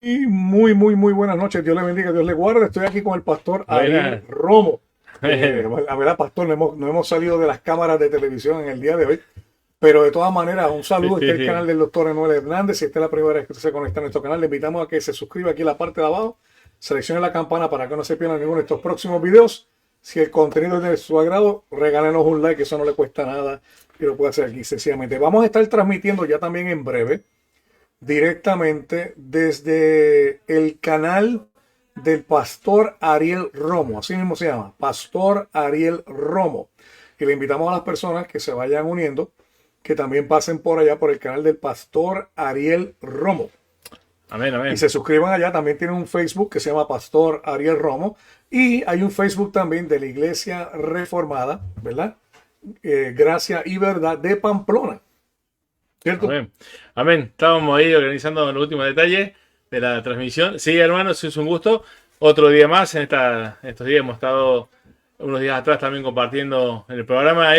Muy buenas noches. Dios le bendiga, Dios le guarde. Estoy aquí con el pastor Ariel Buenas. Romo. La verdad, pastor, no hemos salido de las cámaras de televisión en el día de hoy, pero de todas maneras, un Sí, saludo. Este sí, es el canal sí. del doctor Emanuel Hernández. Si esta es la primera vez que usted se conecta a nuestro canal, le invitamos a que se suscriba aquí en la parte de abajo, seleccione la campana para que no se pierda ninguno de estos próximos videos. Si el contenido es de su agrado, regálenos un like, eso no le cuesta nada y lo puede hacer aquí sencillamente. Vamos a estar transmitiendo ya también en breve directamente desde el canal del Pastor Ariel Romo, así mismo se llama, Pastor Ariel Romo. Y le invitamos a las personas que se vayan uniendo, que también pasen por allá por el canal del Pastor Ariel Romo Amén, y amén. se suscriban allá. También tienen un Facebook que se llama Pastor Ariel Romo y hay un Facebook también de la Iglesia Reformada, ¿verdad? Gracia y Verdad de Pamplona, ¿cierto? Amén. Amén. Estábamos ahí organizando los últimos detalles de la transmisión. Sí, hermanos, es un gusto. Otro día más. Estos días hemos estado unos días atrás también compartiendo en el programa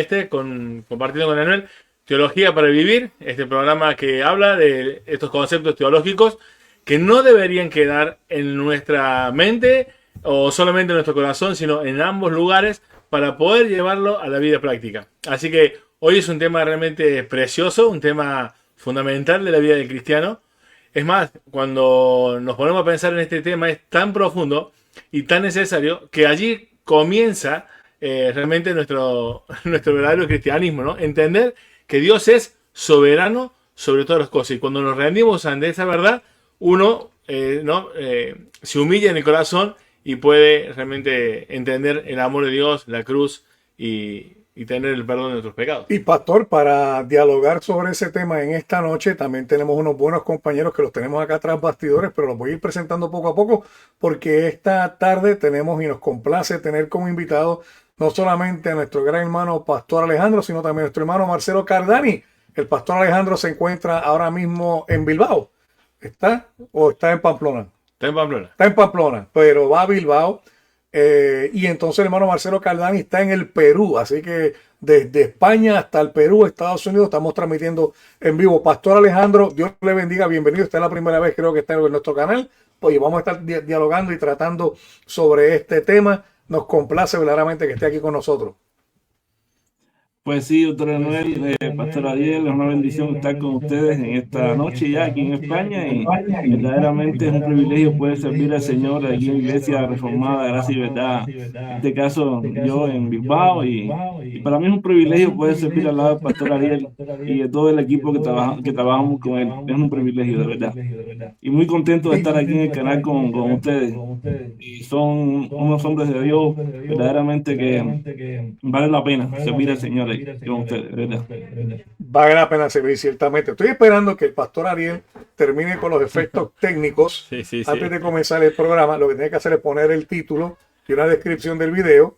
compartiendo con Anuel Teología para Vivir. Este programa que habla de estos conceptos teológicos que no deberían quedar en nuestra mente o solamente en nuestro corazón, sino en ambos lugares para poder llevarlo a la vida práctica. Así que hoy es un tema realmente precioso, un tema fundamental de la vida del cristiano. Es más, cuando nos ponemos a pensar en este tema es tan profundo y tan necesario que allí comienza realmente nuestro verdadero cristianismo, ¿no? Entender que Dios es soberano sobre todas las cosas. Y cuando nos rendimos ante esa verdad, uno ¿no? Se humilla en el corazón y puede realmente entender el amor de Dios, la cruz y tener el perdón de nuestros pecados. Y pastor, para dialogar sobre ese tema en esta noche, también tenemos unos buenos compañeros que los tenemos acá tras bastidores, pero los voy a ir presentando poco a poco, porque esta tarde tenemos y nos complace tener como invitado no solamente a nuestro gran hermano Pastor Alejandro, sino también a nuestro hermano Marcelo Cardani. El Pastor Alejandro se encuentra ahora mismo en Bilbao. ¿Está? ¿O está en Pamplona? Está en Pamplona. Está en Pamplona, pero va a Bilbao. Y entonces el hermano Marcelo Cardani está en el Perú. Así que desde España hasta el Perú, Estados Unidos, estamos transmitiendo en vivo. Pastor Alejandro, Dios le bendiga, bienvenido. Esta es la primera vez creo que está en nuestro canal. Pues vamos a estar dialogando y tratando sobre este tema. Nos complace verdaderamente que esté aquí con nosotros. Pues sí, doctor Emanuel, Pastor Ariel, es una bendición estar con ustedes en esta noche ya aquí en España y verdaderamente es un privilegio poder servir al Señor aquí en Iglesia Reformada, Gracia y Verdad. En este caso, yo en Bilbao y para mí es un privilegio poder servir al lado del Pastor Ariel y de todo el equipo que trabajamos con él. Es un privilegio, de verdad. Y muy contento de estar aquí en el canal con ustedes. Y son unos hombres de Dios verdaderamente que vale la pena servir al Señor ahí con ustedes, ¿verdad? Vale la pena servir, ciertamente. Estoy esperando que el pastor Ariel termine con los efectos técnicos Sí, sí, antes sí. de comenzar el programa. Lo que tiene que hacer es poner el título y una descripción del video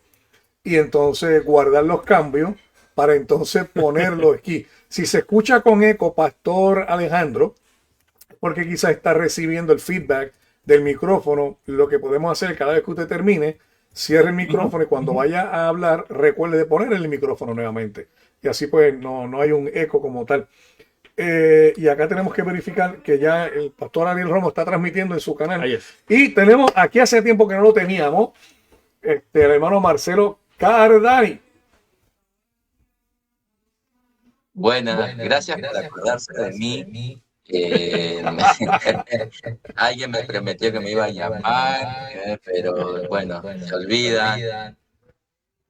y entonces guardar los cambios para entonces ponerlo aquí. Si se escucha con eco, Pastor Alejandro, porque quizás está recibiendo el feedback del micrófono, lo que podemos hacer cada vez que usted termine, cierre el micrófono y cuando vaya a hablar, recuerde de poner el micrófono nuevamente. Y así pues no hay un eco como tal. Y acá tenemos que verificar que ya el pastor Ariel Romo está transmitiendo en su canal. Ahí es. Y tenemos, aquí hace tiempo que no lo teníamos, el hermano Marcelo Cardani. Buenas, gracias por acordarse de mí. Alguien me prometió que me iba a llamar, pero bueno, se olvidan.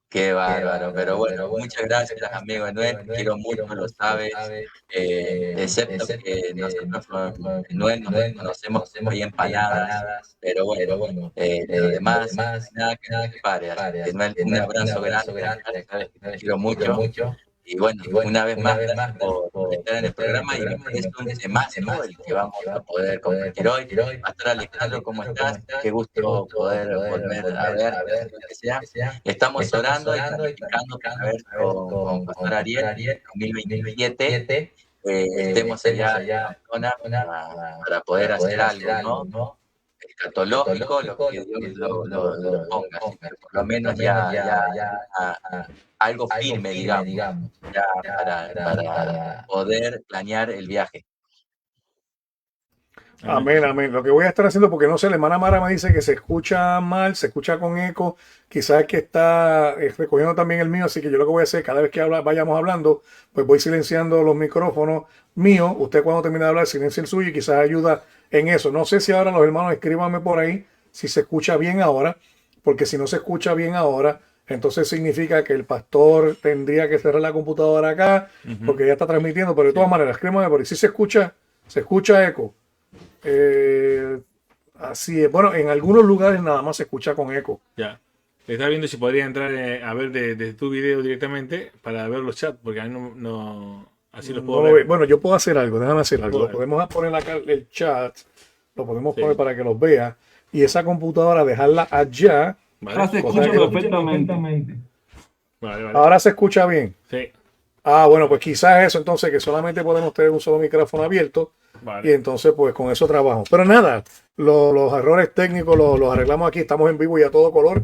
Qué bárbaro, pero bueno, muchas gracias, amigo Noel, te quiero mucho, lo sabes, excepto que nosotros con Noel nos conocemos como ahí empanadas, pero bueno, lo demás, nada que nos separe, así que Noel, un abrazo grande, sabes que te quiero mucho. Y bueno, una vez más, gracias por estar en el programa y es un temazo el que vamos a poder compartir hoy. Pastor Alejandro, ¿cómo estás? Qué gusto poder volver a ver, lo que sea. Estamos orando y planificando para ver con Pastor Ariel en 2027 estemos allá en Pamplona para poder hacer algo, ¿no? Escatológico, lo que Dios lo ponga, así, pero por lo menos ya algo firme, digamos, ya para poder planear el viaje. Amén, amén. Lo que voy a estar haciendo, porque no sé, la hermana Mara me dice que se escucha mal, se escucha con eco, quizás es que está recogiendo también el mío, así que yo lo que voy a hacer, cada vez que vayamos hablando, pues voy silenciando los micrófonos míos, usted cuando termine de hablar silencia el suyo y quizás ayuda en eso. No sé si ahora los hermanos escríbanme por ahí si se escucha bien ahora, porque si no se escucha bien ahora, entonces significa que el pastor tendría que cerrar la computadora acá, porque ya está transmitiendo, pero de todas maneras, escríbanme por ahí. Si se escucha eco. Eh, Así es. Bueno, en algunos lugares nada más se escucha con eco. Ya. Estaba viendo si podría entrar a ver de tu video directamente para ver los chats, porque ahí así los puedo No lo ver. bueno, yo puedo hacer algo, déjame hacer algo. Lo Bueno, podemos poner acá el chat, lo podemos sí. poner para que los vea. Y esa computadora dejarla allá. Ahora se Cosa escucha que- perfectamente. Vale. Ahora se escucha bien. Sí, Bueno, pues quizás eso, entonces, que solamente podemos tener un solo micrófono abierto. Y vale. entonces, pues con eso trabajo. Pero nada, los errores técnicos los arreglamos aquí. Estamos en vivo y a todo color.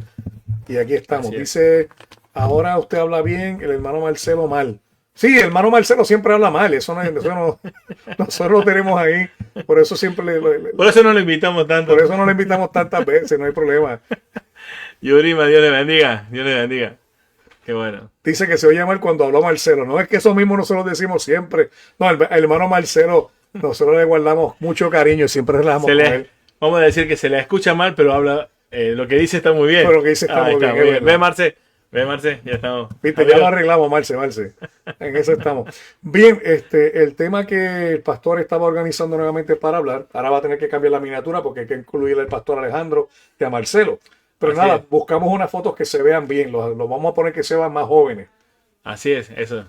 Y aquí estamos. Así es. Dice, ahora usted habla bien, el hermano Marcelo mal. Sí, el hermano Marcelo siempre habla mal. Nosotros lo tenemos ahí. Por eso siempre Por eso no lo invitamos tanto. por eso no le invitamos tantas veces, no hay problema. Yurima, Dios le bendiga. Dios le bendiga. Qué bueno. Dice que se oye mal cuando habló Marcelo. No es que eso mismo nosotros decimos siempre. No, el hermano Marcelo, nosotros le guardamos mucho cariño y siempre relajamos con él. Vamos a decir que se la escucha mal, pero habla. Lo que dice está muy bien. Pero lo que dice está muy bien, es verdad. Ve, Marce, ya estamos. Viste, ya lo arreglamos, Marce. En eso estamos. Bien, el tema que el pastor estaba organizando nuevamente para hablar, ahora va a tener que cambiar la miniatura porque hay que incluir al pastor Alejandro y a Marcelo. Pero Así nada, es. buscamos unas fotos que se vean bien, los vamos a poner que se vean más jóvenes. Así es, eso.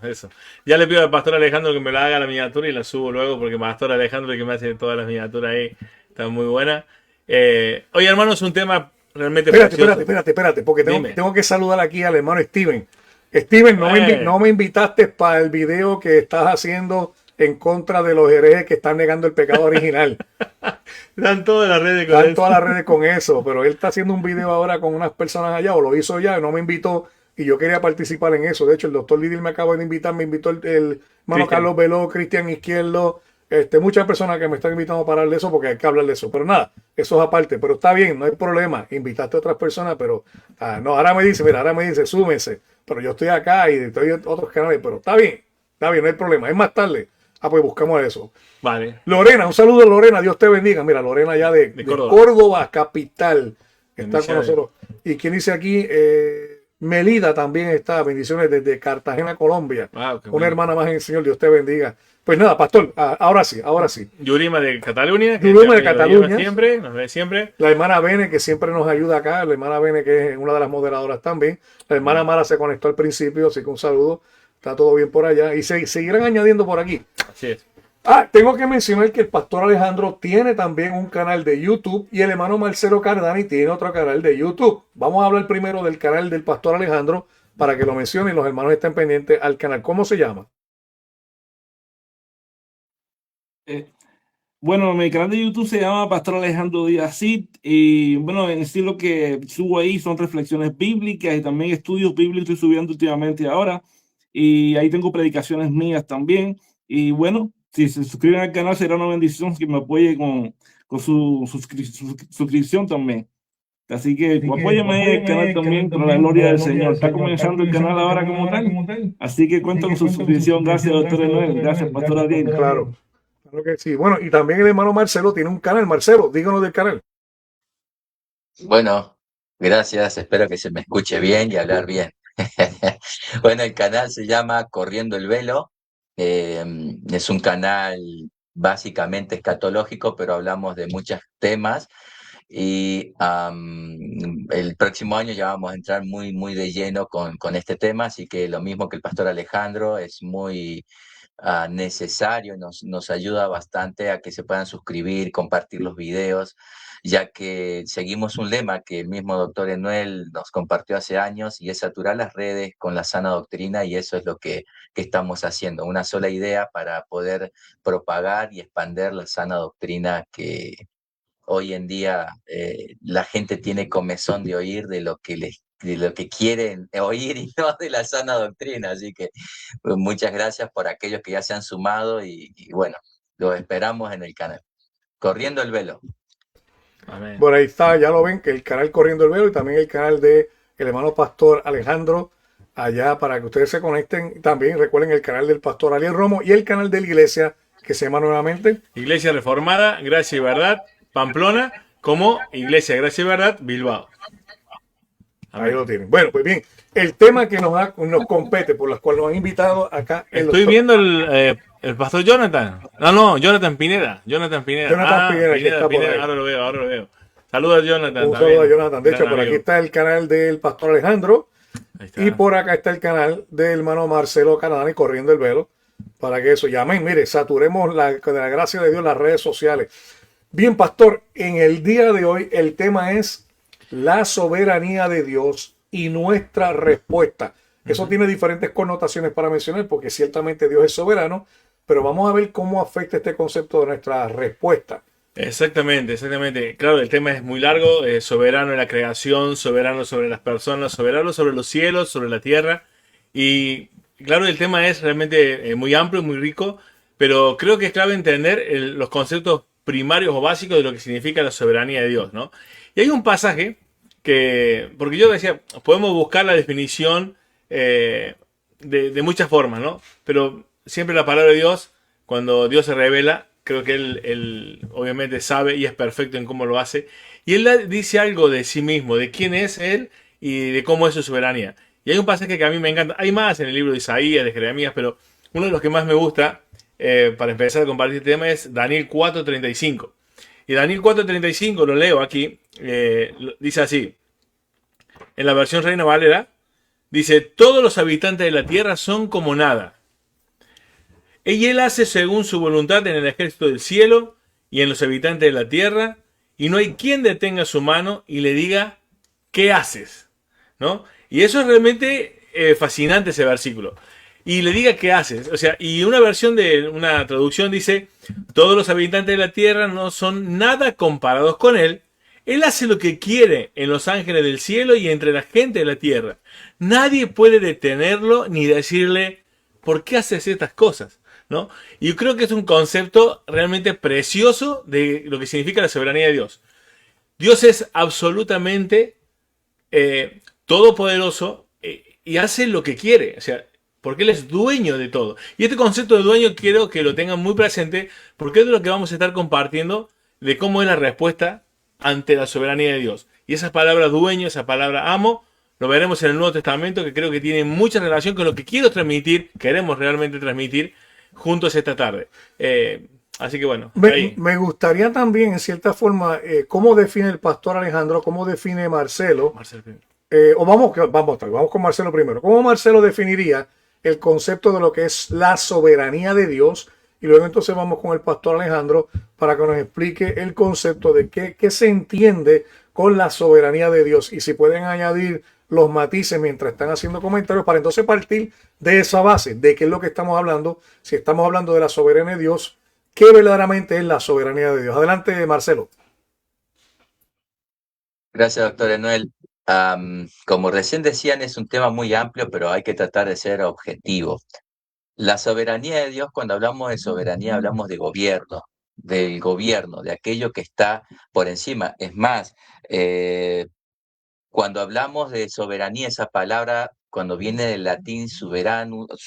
Ya le pido al pastor Alejandro que me la haga la miniatura y la subo luego porque pastor Alejandro es el que me hace todas las miniaturas ahí. Está muy buena. Oye, hermano, es un tema realmente precioso. Espérate, porque Dime. tengo que saludar aquí al hermano Steven. Steven, no me invitaste para el video que estás haciendo en contra de los herejes que están negando el pecado original. Dan todas las redes con Están eso. todas las redes con eso, pero él está haciendo un video ahora con unas personas allá, o lo hizo ya, no me invitó, y yo quería participar en eso. De hecho, el doctor Lidl me acaba de invitar, me invitó el hermano Cristian. Carlos Veló, Cristian Izquierdo, muchas personas que me están invitando para hablar de eso, porque hay que hablar de eso. Pero nada, eso es aparte, pero está bien, no hay problema. Invitaste a otras personas, pero no, ahora me dice, súmense, pero yo estoy acá y estoy en otros canales, pero está bien, no hay problema. Es más tarde. Pues buscamos eso. Vale. Lorena, un saludo Lorena, Dios te bendiga. Mira, Lorena ya de Córdoba, capital, está con nosotros. Y quien dice aquí, Melida también está, bendiciones desde Cartagena, Colombia. Wow, Una hermana más en el Señor, Dios te bendiga. Pues nada, pastor, ahora sí. Yurima de Cataluña. Yurima de Cataluña. Siempre, nos ve siempre. La hermana Bene, que siempre nos ayuda acá, la hermana Bene, que es una de las moderadoras también. La hermana Mara se conectó al principio, así que un saludo. Está todo bien por allá. Y seguirán añadiendo por aquí. Así es. Tengo que mencionar que el pastor Alejandro tiene también un canal de YouTube y el hermano Marcelo Cardani tiene otro canal de YouTube. Vamos a hablar primero del canal del pastor Alejandro para que lo mencione y los hermanos estén pendientes al canal. ¿Cómo se llama? Bueno, mi canal de YouTube se llama Pastor Alejandro Díaz Cid y bueno, en sí lo que subo ahí son reflexiones bíblicas y también estudios bíblicos estoy subiendo últimamente ahora y ahí tengo predicaciones mías también y bueno, si se suscriben al canal será una bendición que me apoye con su suscripción también. Así que apóyame en el canal también para la gloria del Señor. Está comenzando el canal ahora como tal. Así que cuento con su suscripción. Gracias, doctor Enoel. Gracias, pastor Ariel. Claro que sí. Bueno, y también el hermano Marcelo tiene un canal. Marcelo, díganos del canal. Bueno, gracias. Espero que se me escuche bien y hablar bien. Bueno, el canal se llama Corriendo el Velo. Es un canal básicamente escatológico, pero hablamos de muchos temas. Y el próximo año ya vamos a entrar muy de lleno con este tema, así que lo mismo que el pastor Alejandro, es muy necesario, nos ayuda bastante a que se puedan suscribir, compartir los videos, ya que seguimos un lema que el mismo doctor Enoel nos compartió hace años y es saturar las redes con la sana doctrina, y eso es lo que estamos haciendo, una sola idea para poder propagar y expander la sana doctrina que hoy en día la gente tiene comezón de oír de lo que quieren oír y no de la sana doctrina. Así que pues, muchas gracias por aquellos que ya se han sumado y bueno, los esperamos en el canal. Corriendo el Velo. Amén. Por ahí está, ya lo ven, que el canal Corriendo el Velo y también el canal de el hermano pastor Alejandro, allá para que ustedes se conecten. También recuerden el canal del pastor Ariel Romo y el canal de la iglesia que se llama nuevamente Iglesia Reformada, Gracia y Verdad, Pamplona, como Iglesia Gracia y Verdad, Bilbao. Ahí lo tienen. Bueno, pues bien, el tema que nos compete, por las cuales nos han invitado acá. Estoy viendo el pastor Jonathan. No, Jonathan Pineda. Jonathan Pineda. Jonathan Pineda, que está por ahí. Ahora lo veo. Saludos a Jonathan. Un saludo a Jonathan. De hecho, por aquí está el canal del pastor Alejandro. Ahí está. Y por acá está el canal del hermano Marcelo Canadani, Corriendo el Velo. Para que eso, llamen, mire, saturemos de la gracia de Dios las redes sociales. Bien, pastor, en el día de hoy el tema es la soberanía de Dios y nuestra respuesta. Eso tiene diferentes connotaciones para mencionar, porque ciertamente Dios es soberano, pero vamos a ver cómo afecta este concepto de nuestra respuesta. Exactamente. Claro, el tema es muy largo. Soberano en la creación, soberano sobre las personas, soberano sobre los cielos, sobre la tierra. Y claro, el tema es realmente muy amplio, muy rico, pero creo que es clave entender los conceptos primarios o básicos de lo que significa la soberanía de Dios, ¿no? Y hay un pasaje porque yo decía, podemos buscar la definición de muchas formas, ¿no? Pero siempre la palabra de Dios, cuando Dios se revela, creo que él obviamente sabe y es perfecto en cómo lo hace. Y Él dice algo de sí mismo, de quién es Él y de cómo es su soberanía. Y hay un pasaje que a mí me encanta. Hay más en el libro de Isaías, de Jeremías, pero uno de los que más me gusta, para empezar a compartir este tema, es Daniel 4:35. Y Daniel 4:35, lo leo aquí, dice así, en la versión Reina Valera, dice: todos los habitantes de la tierra son como nada. Y Él hace según su voluntad en el ejército del cielo y en los habitantes de la tierra, y no hay quien detenga su mano y le diga, ¿qué haces? ¿No? Y eso es realmente fascinante, ese versículo. Y le diga, ¿qué haces? O sea, y una versión de una traducción dice: todos los habitantes de la tierra no son nada comparados con Él. Él hace lo que quiere en los ángeles del cielo y entre la gente de la tierra. Nadie puede detenerlo ni decirle, ¿por qué haces estas cosas? ¿No? Y yo creo que es un concepto realmente precioso de lo que significa la soberanía de Dios. Dios es absolutamente todopoderoso y hace lo que quiere, o sea, porque Él es dueño de todo. Y este concepto de dueño quiero que lo tengan muy presente, porque es de lo que vamos a estar compartiendo, de cómo es la respuesta ante la soberanía de Dios. Y esa palabra dueño, esa palabra amo, lo veremos en el Nuevo Testamento, que creo que tiene mucha relación con lo que quiero transmitir, queremos realmente transmitir juntos esta tarde. Así que bueno. Me gustaría también, en cierta forma, cómo define el pastor Alejandro, cómo define Marcelo. O vamos con Marcelo primero. ¿Cómo Marcelo definiría el concepto de lo que es la soberanía de Dios? Y luego entonces vamos con el pastor Alejandro para que nos explique el concepto de qué se entiende con la soberanía de Dios. Y si pueden añadir los matices mientras están haciendo comentarios para entonces partir de esa base, de qué es lo que estamos hablando. Si estamos hablando de la soberanía de Dios, ¿qué verdaderamente es la soberanía de Dios? Adelante, Marcelo. Gracias, doctor Enoel. Como recién decían, es un tema muy amplio, pero hay que tratar de ser objetivo. La soberanía de Dios, cuando hablamos de soberanía, hablamos de gobierno, del gobierno, de aquello que está por encima. Es más, cuando hablamos de soberanía, esa palabra, cuando viene del latín superanus,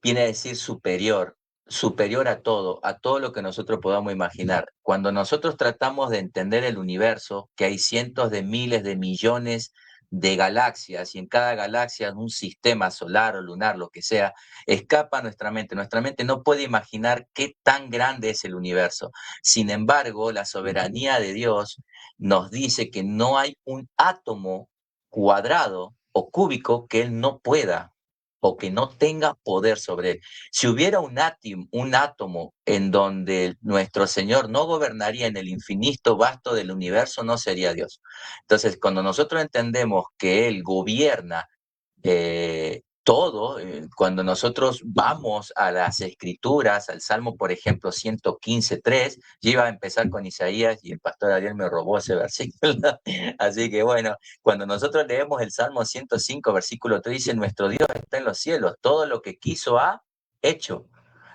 viene a decir superior, superior a todo lo que nosotros podamos imaginar. Cuando nosotros tratamos de entender el universo, que hay cientos de miles de millones de galaxias, y en cada galaxia un sistema solar o lunar, lo que sea, escapa a nuestra mente. Nuestra mente no puede imaginar qué tan grande es el universo. Sin embargo, la soberanía de Dios nos dice que no hay un átomo cuadrado o cúbico que Él no pueda o que no tenga poder sobre él. Si hubiera un átomo en donde nuestro Señor no gobernaría en el infinito vasto del universo, no sería Dios. Entonces, cuando nosotros entendemos que Él gobierna todo, cuando nosotros vamos a las escrituras, al Salmo, por ejemplo, 115:3, yo iba a empezar con Isaías y el pastor Ariel me robó ese versículo, así que bueno, cuando nosotros leemos el Salmo 105, versículo 3, dice: nuestro Dios está en los cielos, todo lo que quiso ha hecho.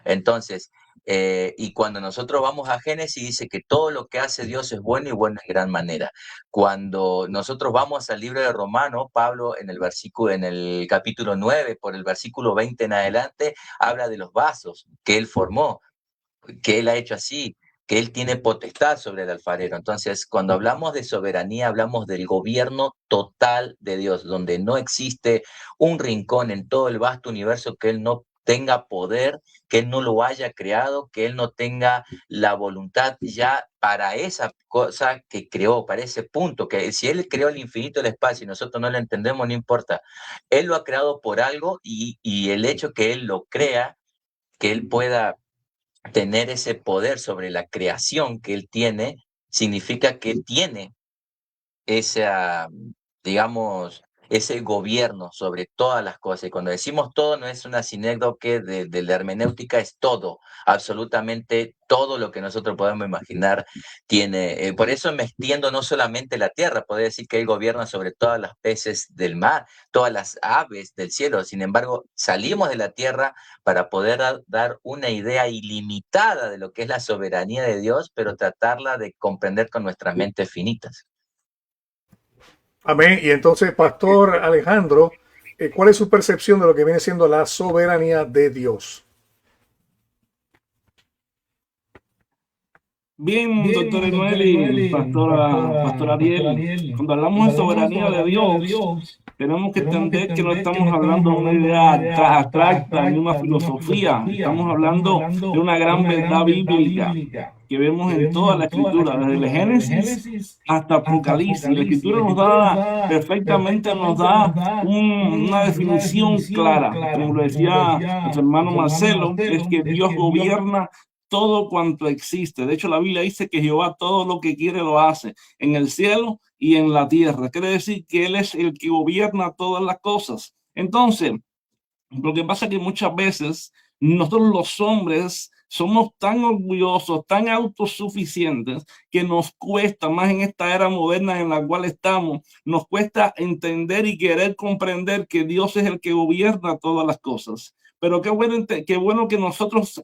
Entonces, Y cuando nosotros vamos a Génesis, dice que todo lo que hace Dios es bueno y bueno en gran manera. Cuando nosotros vamos al libro de Romanos, Pablo en el capítulo 9, por el versículo 20 en adelante, habla de los vasos que él formó, que él ha hecho así, que él tiene potestad sobre el alfarero. Entonces, cuando hablamos de soberanía, hablamos del gobierno total de Dios, donde no existe un rincón en todo el vasto universo que él no tenga poder, que él no lo haya creado, que él no tenga la voluntad ya para esa cosa que creó, para ese punto, que si él creó el infinito, el espacio, y nosotros no lo entendemos, no importa. Él lo ha creado por algo y el hecho que él lo crea, que él pueda tener ese poder sobre la creación que él tiene, significa que él tiene esa, digamos, ese gobierno sobre todas las cosas. Y cuando decimos todo, no es una sinécdoque de la hermenéutica, es todo, absolutamente todo lo que nosotros podemos imaginar tiene. Por eso me extiendo no solamente la tierra, podría decir que él gobierna sobre todas las peces del mar, todas las aves del cielo. Sin embargo, salimos de la tierra para poder dar una idea ilimitada de lo que es la soberanía de Dios, pero tratarla de comprender con nuestras mentes finitas. Amén. Y entonces, Pastor Alejandro, ¿cuál es su percepción de lo que viene siendo la soberanía de Dios? Bien, doctor Emanuel y pastor Ariel, cuando hablamos de soberanía de Dios, tenemos que entender que no estamos hablando de una idea abstracta ni una filosofía, estamos hablando de una gran verdad bíblica que vemos en toda la escritura, desde el Génesis hasta Apocalipsis. La escritura nos da perfectamente, nos da una definición clara, como lo decía nuestro hermano Marcelo, es que Dios gobierna todo cuanto existe. De hecho, la Biblia dice que Jehová todo lo que quiere lo hace en el cielo y en la tierra. Quiere decir que Él es el que gobierna todas las cosas. Entonces, lo que pasa es que muchas veces nosotros los hombres somos tan orgullosos, tan autosuficientes, que nos cuesta más en esta era moderna en la cual estamos, nos cuesta entender y querer comprender que Dios es el que gobierna todas las cosas. Pero qué bueno que nosotros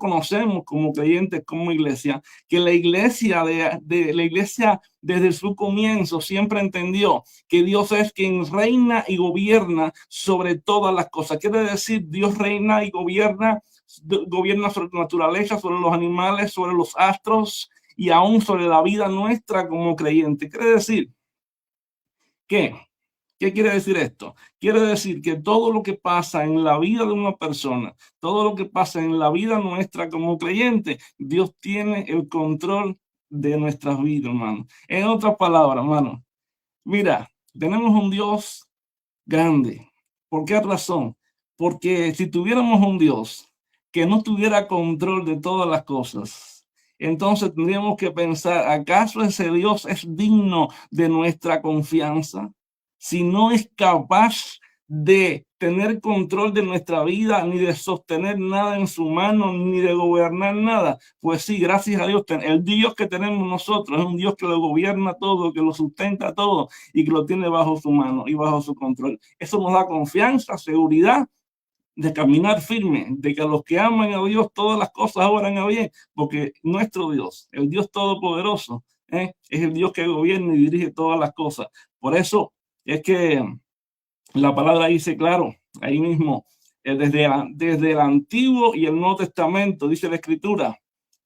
conocemos como creyentes, como iglesia, que la iglesia desde su comienzo siempre entendió que Dios es quien reina y gobierna sobre todas las cosas. Quiere decir, Dios reina y gobierna sobre la naturaleza, sobre los animales, sobre los astros y aún sobre la vida nuestra como creyente. Quiere decir que ¿qué quiere decir esto? Quiere decir que todo lo que pasa en la vida de una persona, todo lo que pasa en la vida nuestra como creyente, Dios tiene el control de nuestras vidas, hermano. En otras palabras, hermano, mira, tenemos un Dios grande. ¿Por qué razón? Porque si tuviéramos un Dios que no tuviera control de todas las cosas, entonces tendríamos que pensar, ¿acaso ese Dios es digno de nuestra confianza? Si no es capaz de tener control de nuestra vida, ni de sostener nada en su mano, ni de gobernar nada, pues sí, gracias a Dios, el Dios que tenemos nosotros es un Dios que lo gobierna todo, que lo sustenta todo y que lo tiene bajo su mano y bajo su control. Eso nos da confianza, seguridad de caminar firme, de que a los que aman a Dios todas las cosas obran a bien, porque nuestro Dios, el Dios todopoderoso, es el Dios que gobierna y dirige todas las cosas. Por eso es que la palabra dice claro, ahí mismo, desde el Antiguo y el Nuevo Testamento, dice la Escritura,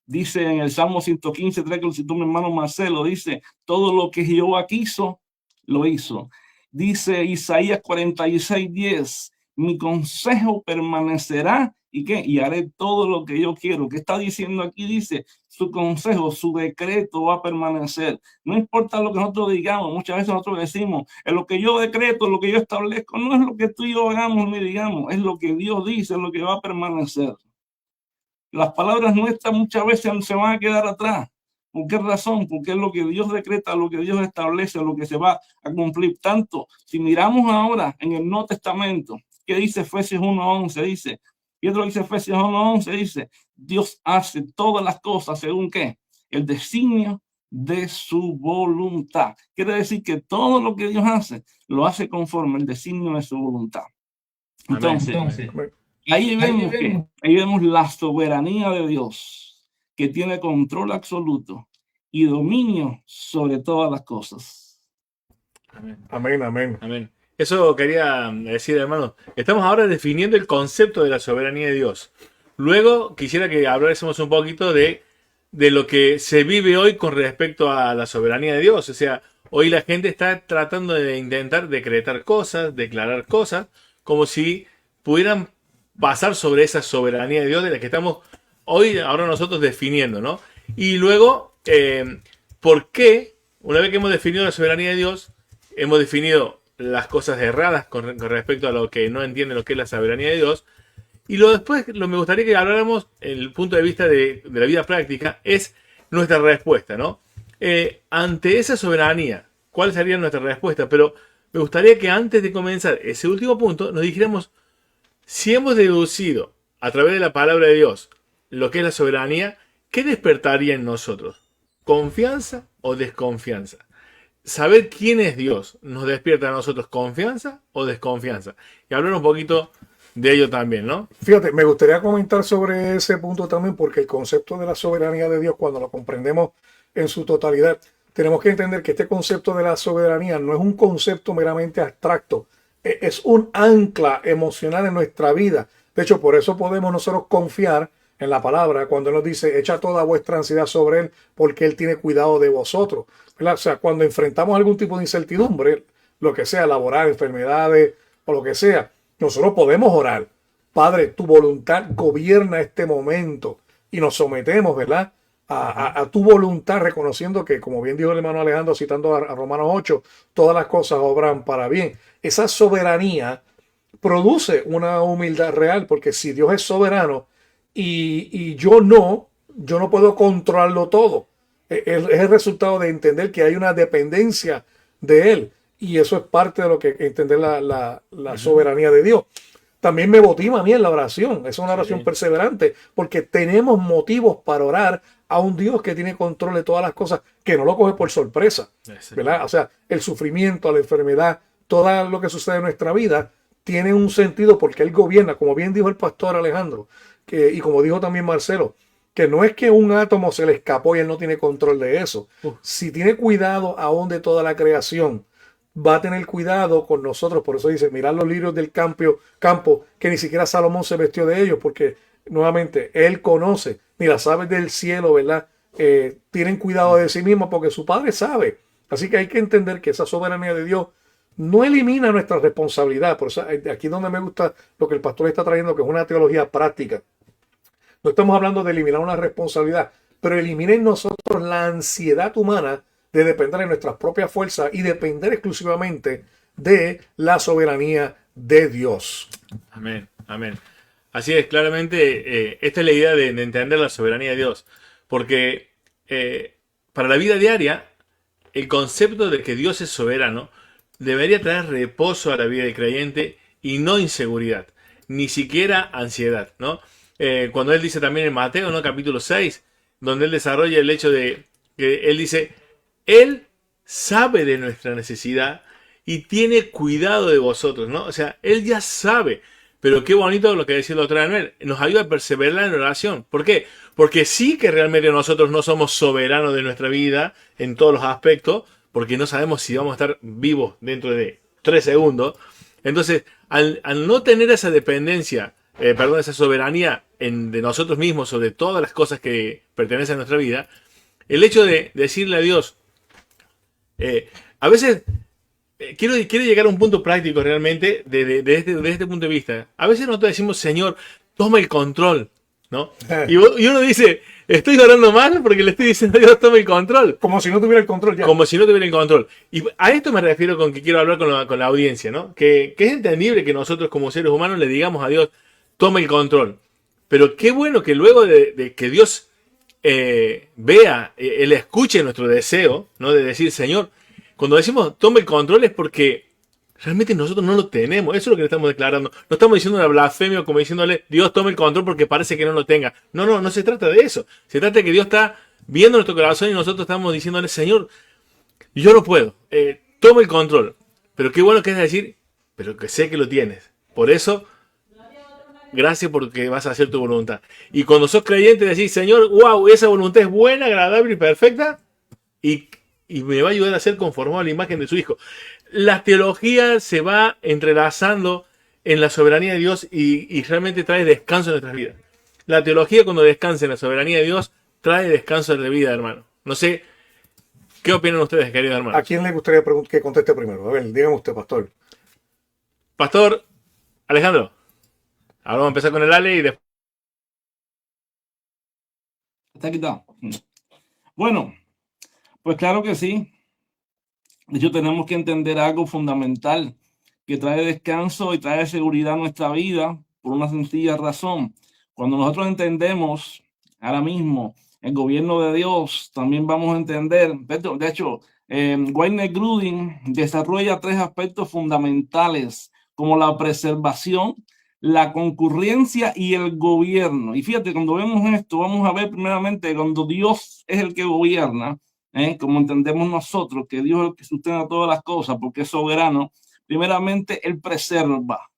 dice en el Salmo 115, 3, que lo citó mi hermano Marcelo, dice, todo lo que Jehová quiso, lo hizo. Dice Isaías 46, 10, mi consejo permanecerá y ¿qué? Y haré todo lo que yo quiero. ¿Qué está diciendo aquí? Dice, su consejo, su decreto va a permanecer. No importa lo que nosotros digamos, muchas veces nosotros decimos, es lo que yo decreto, lo que yo establezco, no es lo que tú y yo hagamos ni digamos, es lo que Dios dice, es lo que va a permanecer. Las palabras nuestras muchas veces se van a quedar atrás. ¿Por qué razón? Porque es lo que Dios decreta, lo que Dios establece, lo que se va a cumplir. Tanto, si miramos ahora en el Nuevo Testamento, ¿qué dice Efesios 1:11? Dice, y otro dice Efesios 1:11, dice, Dios hace todas las cosas según ¿qué? El designio de su voluntad. Quiere decir que todo lo que Dios hace, lo hace conforme el designio de su voluntad. Entonces, ahí vemos la soberanía de Dios, que tiene control absoluto y dominio sobre todas las cosas. Amén. Amén, amén. Amén. Eso quería decir, hermano. Estamos ahora definiendo el concepto de la soberanía de Dios. Luego quisiera que hablásemos un poquito de lo que se vive hoy con respecto a la soberanía de Dios. O sea, hoy la gente está tratando de intentar decretar cosas, declarar cosas, como si pudieran pasar sobre esa soberanía de Dios de la que estamos hoy, ahora nosotros definiendo, ¿no? Y luego, ¿por qué, una vez que hemos definido la soberanía de Dios, hemos definido las cosas erradas con respecto a lo que no entiende lo que es la soberanía de Dios? Y después, me gustaría que habláramos, el punto de vista de la vida práctica, es nuestra respuesta, ¿no? Ante esa soberanía, ¿cuál sería nuestra respuesta? Pero me gustaría que antes de comenzar ese último punto, nos dijéramos, si hemos deducido a través de la palabra de Dios lo que es la soberanía, ¿qué despertaría en nosotros? ¿Confianza o desconfianza? Saber quién es Dios nos despierta a nosotros confianza o desconfianza. Y hablar un poquito de ello también, ¿no? Fíjate, me gustaría comentar sobre ese punto también, porque el concepto de la soberanía de Dios, cuando lo comprendemos en su totalidad, tenemos que entender que este concepto de la soberanía no es un concepto meramente abstracto, es un ancla emocional en nuestra vida. De hecho, por eso podemos nosotros confiar en la palabra cuando nos dice, echa toda vuestra ansiedad sobre Él, porque Él tiene cuidado de vosotros, ¿verdad? O sea, cuando enfrentamos algún tipo de incertidumbre, lo que sea, laboral, enfermedades o lo que sea, nosotros podemos orar. Padre, tu voluntad gobierna este momento y nos sometemos, ¿verdad? A tu voluntad, reconociendo que, como bien dijo el hermano Alejandro, citando a Romanos 8, todas las cosas obran para bien. Esa soberanía produce una humildad real, porque si Dios es soberano y yo no puedo controlarlo todo. Es el resultado de entender que hay una dependencia de Él. Y eso es parte de lo que entender la soberanía de Dios. También me motiva a mí en la oración. Es una oración perseverante, porque tenemos motivos para orar a un Dios que tiene control de todas las cosas, que no lo coge por sorpresa, ¿verdad? O sea, el sufrimiento, la enfermedad, todo lo que sucede en nuestra vida tiene un sentido porque Él gobierna, como bien dijo el pastor Alejandro, y como dijo también Marcelo, que no es que un átomo se le escapó y Él no tiene control de eso. Si tiene cuidado aún de toda la creación, va a tener cuidado con nosotros. Por eso dice, mirad los lirios del campo, que ni siquiera Salomón se vestió de ellos, porque nuevamente Él conoce, ni las aves del cielo, ¿verdad? Tienen cuidado de sí mismos porque su Padre sabe. Así que hay que entender que esa soberanía de Dios no elimina nuestra responsabilidad. Por eso aquí es donde me gusta lo que el pastor está trayendo, que es una teología práctica. No estamos hablando de eliminar una responsabilidad, pero elimina en nosotros la ansiedad humana de depender de nuestras propias fuerzas y depender exclusivamente de la soberanía de Dios. Amén, amén. Así es, claramente, esta es la idea de entender la soberanía de Dios. Porque para la vida diaria, el concepto de que Dios es soberano debería traer reposo a la vida del creyente y no inseguridad, ni siquiera ansiedad, ¿no? Cuando él dice también en Mateo, ¿no? Capítulo 6, donde él desarrolla el hecho de que él dice, Él sabe de nuestra necesidad y tiene cuidado de vosotros, ¿no? O sea, Él ya sabe. Pero qué bonito lo que decía el doctor Anuel. Nos ayuda a perseverar en la oración. ¿Por qué? Porque sí que realmente nosotros no somos soberanos de nuestra vida en todos los aspectos, porque no sabemos si vamos a estar vivos dentro de 3 segundos. Entonces, al no tener esa dependencia, esa soberanía de nosotros mismos sobre todas las cosas que pertenecen a nuestra vida, el hecho de decirle a Dios, a veces quiero llegar a un punto práctico realmente de este punto de vista. A veces nosotros decimos, Señor, toma el control, ¿no? Y uno dice, estoy orando mal porque le estoy diciendo a Dios, toma el control. Como si no tuviera el control ya. Como si no tuviera el control. Y a esto me refiero con que quiero hablar con la audiencia, ¿no? Que es entendible que nosotros como seres humanos le digamos a Dios, toma el control. Pero qué bueno que luego de que Dios vea, Él escuche nuestro deseo, ¿no? De decir, Señor, cuando decimos tome el control es porque realmente nosotros no lo tenemos. Eso es lo que le estamos declarando. No estamos diciendo una blasfemia como diciéndole Dios tome el control porque parece que no lo tenga. No se trata de eso. Se trata de que Dios está viendo nuestro corazón y nosotros estamos diciéndole, Señor, yo no puedo. Toma el control. Pero qué bueno que es decir, pero que sé que lo tienes. Por eso gracias porque vas a hacer tu voluntad. Y cuando sos creyente decís, Señor, wow, esa voluntad es buena, agradable y perfecta, y, y me va a ayudar a ser conformado a la imagen de su Hijo. La teología se va entrelazando en la soberanía de Dios y realmente trae descanso en nuestras vidas. La teología, cuando descansa en la soberanía de Dios, trae descanso de vida, hermano. No sé, ¿qué opinan ustedes, queridos hermanos? ¿A quién le gustaría que conteste primero? A ver, dígame usted, pastor. Pastor Alejandro. Ahora vamos a empezar con el Ale y después. Está quitado. Bueno, pues claro que sí. De hecho, tenemos que entender algo fundamental que trae descanso y trae seguridad a nuestra vida por una sencilla razón. Cuando nosotros entendemos ahora mismo el gobierno de Dios, también vamos a entender, de hecho, Wayne Grudem desarrolla 3 aspectos fundamentales como la preservación, la concurrencia y el gobierno. Y fíjate, cuando vemos esto, vamos a ver primeramente cuando Dios es el que gobierna, como entendemos nosotros, que Dios es el que sustenta todas las cosas porque es soberano. Primeramente, Él preserva.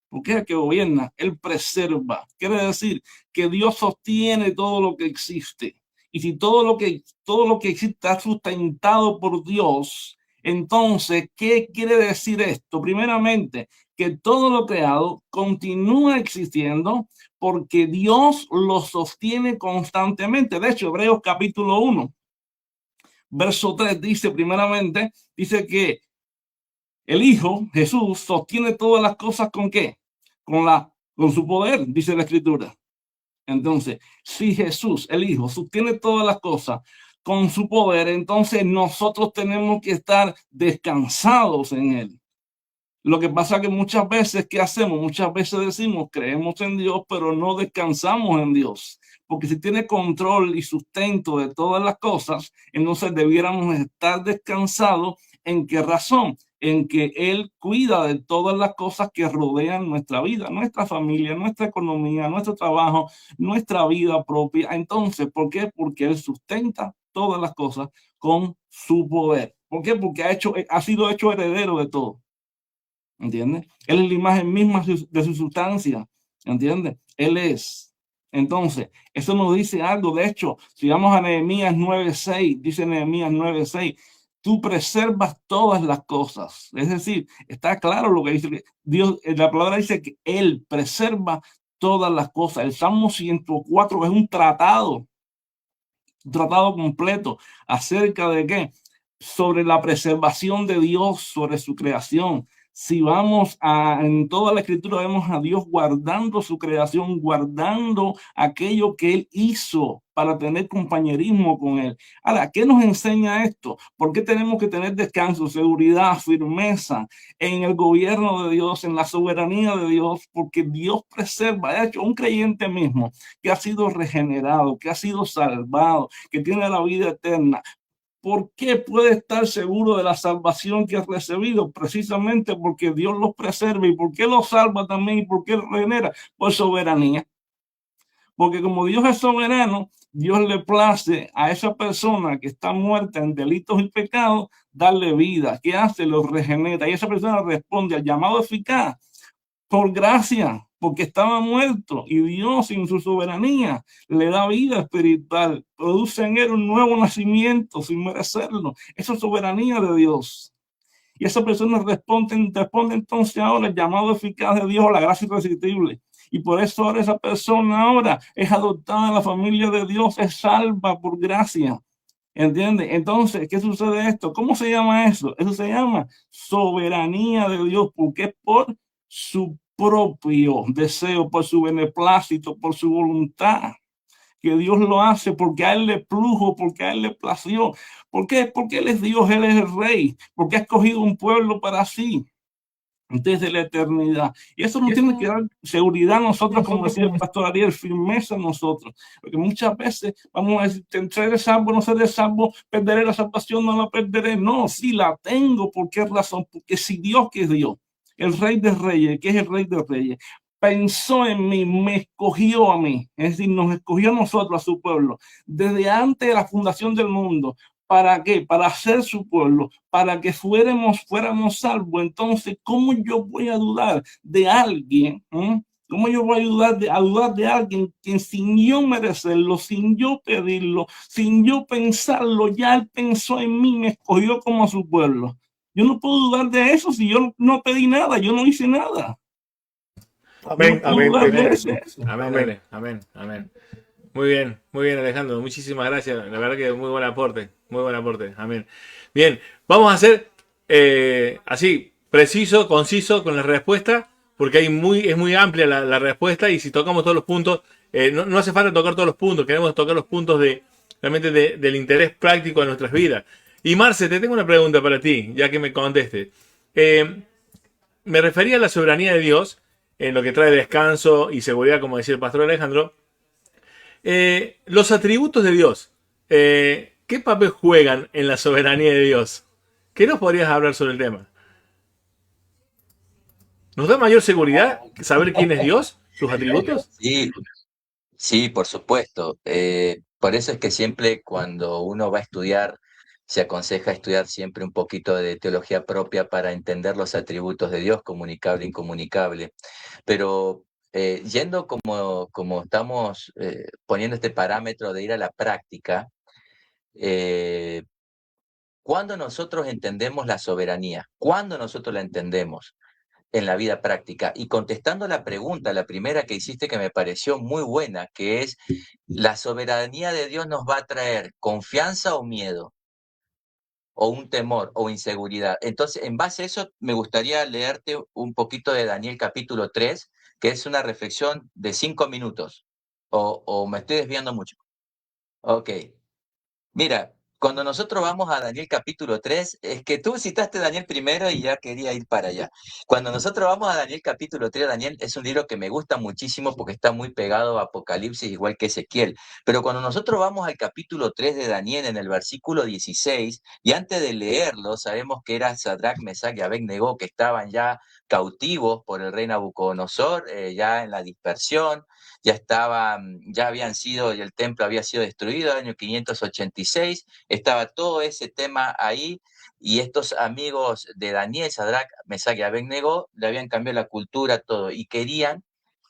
Porque es el que gobierna, Él preserva. Quiere decir que Dios sostiene todo lo que existe. Y si todo lo que existe está sustentado por Dios, entonces, ¿qué quiere decir esto? Primeramente, que todo lo creado continúa existiendo porque Dios lo sostiene constantemente. De hecho, Hebreos capítulo 1, verso 3 dice primeramente, dice que el Hijo, Jesús, sostiene todas las cosas ¿con qué? Con su poder, dice la Escritura. Entonces, si Jesús, el Hijo, sostiene todas las cosas con su poder, entonces nosotros tenemos que estar descansados en Él. Lo que pasa es que muchas veces, ¿qué hacemos? Muchas veces decimos, creemos en Dios, pero no descansamos en Dios. Porque si tiene control y sustento de todas las cosas, entonces debiéramos estar descansados. ¿En qué razón? En que Él cuida de todas las cosas que rodean nuestra vida, nuestra familia, nuestra economía, nuestro trabajo, nuestra vida propia. Entonces, ¿por qué? Porque Él sustenta todas las cosas con su poder. ¿Por qué? Porque ha sido hecho heredero de todo. ¿Entiendes? Él es la imagen misma de su sustancia. ¿Entiendes? Él es. Entonces, eso nos dice algo. De hecho, si vamos a Nehemías 9:6, dice Nehemías 9:6, tú preservas todas las cosas. Es decir, está claro lo que dice Dios. La palabra dice que Él preserva todas las cosas. El Salmo 104 es un tratado completo acerca de qué, sobre la preservación de Dios, sobre su creación. Si vamos en toda la Escritura, vemos a Dios guardando su creación, guardando aquello que Él hizo para tener compañerismo con Él. Ahora, ¿qué nos enseña esto? ¿Por qué tenemos que tener descanso, seguridad, firmeza en el gobierno de Dios, en la soberanía de Dios? Porque Dios preserva. De hecho, un creyente mismo que ha sido regenerado, que ha sido salvado, que tiene la vida eterna, ¿por qué puede estar seguro de la salvación que ha recibido? Precisamente porque Dios los preserva. ¿Y por qué los salva también? ¿Y por qué los regenera? Por soberanía. Porque como Dios es soberano, Dios le place a esa persona que está muerta en delitos y pecados, darle vida. ¿Qué hace? Lo regenera. Y esa persona responde al llamado eficaz por gracia, porque estaba muerto, y Dios en su soberanía le da vida espiritual, produce en él un nuevo nacimiento sin merecerlo. Esa es soberanía de Dios. Y esa persona responde entonces ahora el llamado eficaz de Dios, la gracia irresistible. Y por eso ahora esa persona ahora es adoptada en la familia de Dios, es salva por gracia. ¿Entiendes? Entonces, ¿qué sucede esto? ¿Cómo se llama eso? Eso se llama soberanía de Dios, porque es por su propio deseo, por su beneplácito, por su voluntad, que Dios lo hace porque a Él le plujo, porque a Él le plació. ¿Por qué? Porque Él es Dios, Él es el Rey, porque ha escogido un pueblo para sí desde la eternidad. Y eso nos tiene que dar seguridad a nosotros, como decía el pastor Ariel, firmeza a nosotros. Porque muchas veces vamos a decir, seré salvo, no seré salvo, perderé la salvación, no la perderé. No, sí la tengo. ¿Por qué razón? Porque si Dios, que es Dios, el Rey de Reyes, que es el Rey de Reyes, pensó en mí, me escogió a mí, es decir, nos escogió a nosotros, a su pueblo, desde antes de la fundación del mundo. ¿Para qué? Para ser su pueblo, para que fuéramos salvos. Entonces, ¿cómo yo voy a dudar de alguien ¿Cómo yo voy a dudar de alguien que sin yo merecerlo, sin yo pedirlo, sin yo pensarlo, ya Él pensó en mí, me escogió como a su pueblo? Yo no puedo dudar de eso si yo no pedí nada, yo no hice nada. Amén, amén. Amén, amén, amén. Muy bien, Alejandro. Muchísimas gracias. La verdad que muy buen aporte. Muy buen aporte. Amén. Bien, vamos a hacer así, preciso, conciso con la respuesta, porque es muy amplia la respuesta y si tocamos todos los puntos, no hace falta tocar todos los puntos, queremos tocar los puntos realmente del interés práctico de nuestras vidas. Y Marce, te tengo una pregunta para ti, ya que me conteste. Me refería a la soberanía de Dios, en lo que trae descanso y seguridad, como decía el pastor Alejandro. Los atributos de Dios, ¿qué papel juegan en la soberanía de Dios? ¿Qué nos podrías hablar sobre el tema? ¿Nos da mayor seguridad saber quién es Dios, sus atributos? Sí, sí, por supuesto. Por eso es que siempre cuando uno va a estudiar, se aconseja estudiar siempre un poquito de teología propia para entender los atributos de Dios, comunicable e incomunicable. Pero yendo como estamos poniendo este parámetro de ir a la práctica, ¿cuándo nosotros entendemos la soberanía? ¿Cuándo nosotros la entendemos en la vida práctica? Y contestando la pregunta, la primera que hiciste que me pareció muy buena, que es, ¿la soberanía de Dios nos va a traer confianza o miedo? O un temor o inseguridad. Entonces, en base a eso, me gustaría leerte un poquito de Daniel capítulo 3, que es una reflexión de 5 minutos. O me estoy desviando mucho. Ok. Mira, cuando nosotros vamos a Daniel capítulo 3, es que tú citaste Daniel primero y ya quería ir para allá. Cuando nosotros vamos a Daniel capítulo 3, Daniel es un libro que me gusta muchísimo porque está muy pegado a Apocalipsis, igual que Ezequiel. Pero cuando nosotros vamos al capítulo 3 de Daniel, en el versículo 16, y antes de leerlo, sabemos que era Sadrach, Mesach y Abed-Negó, que estaban ya cautivos por el rey Nabucodonosor, ya en la dispersión. Ya habían sido, y el templo había sido destruido en el año 586, estaba todo ese tema ahí, y estos amigos de Daniel, Sadrach, Mesach y Abed-Negó, le habían cambiado la cultura, todo, y querían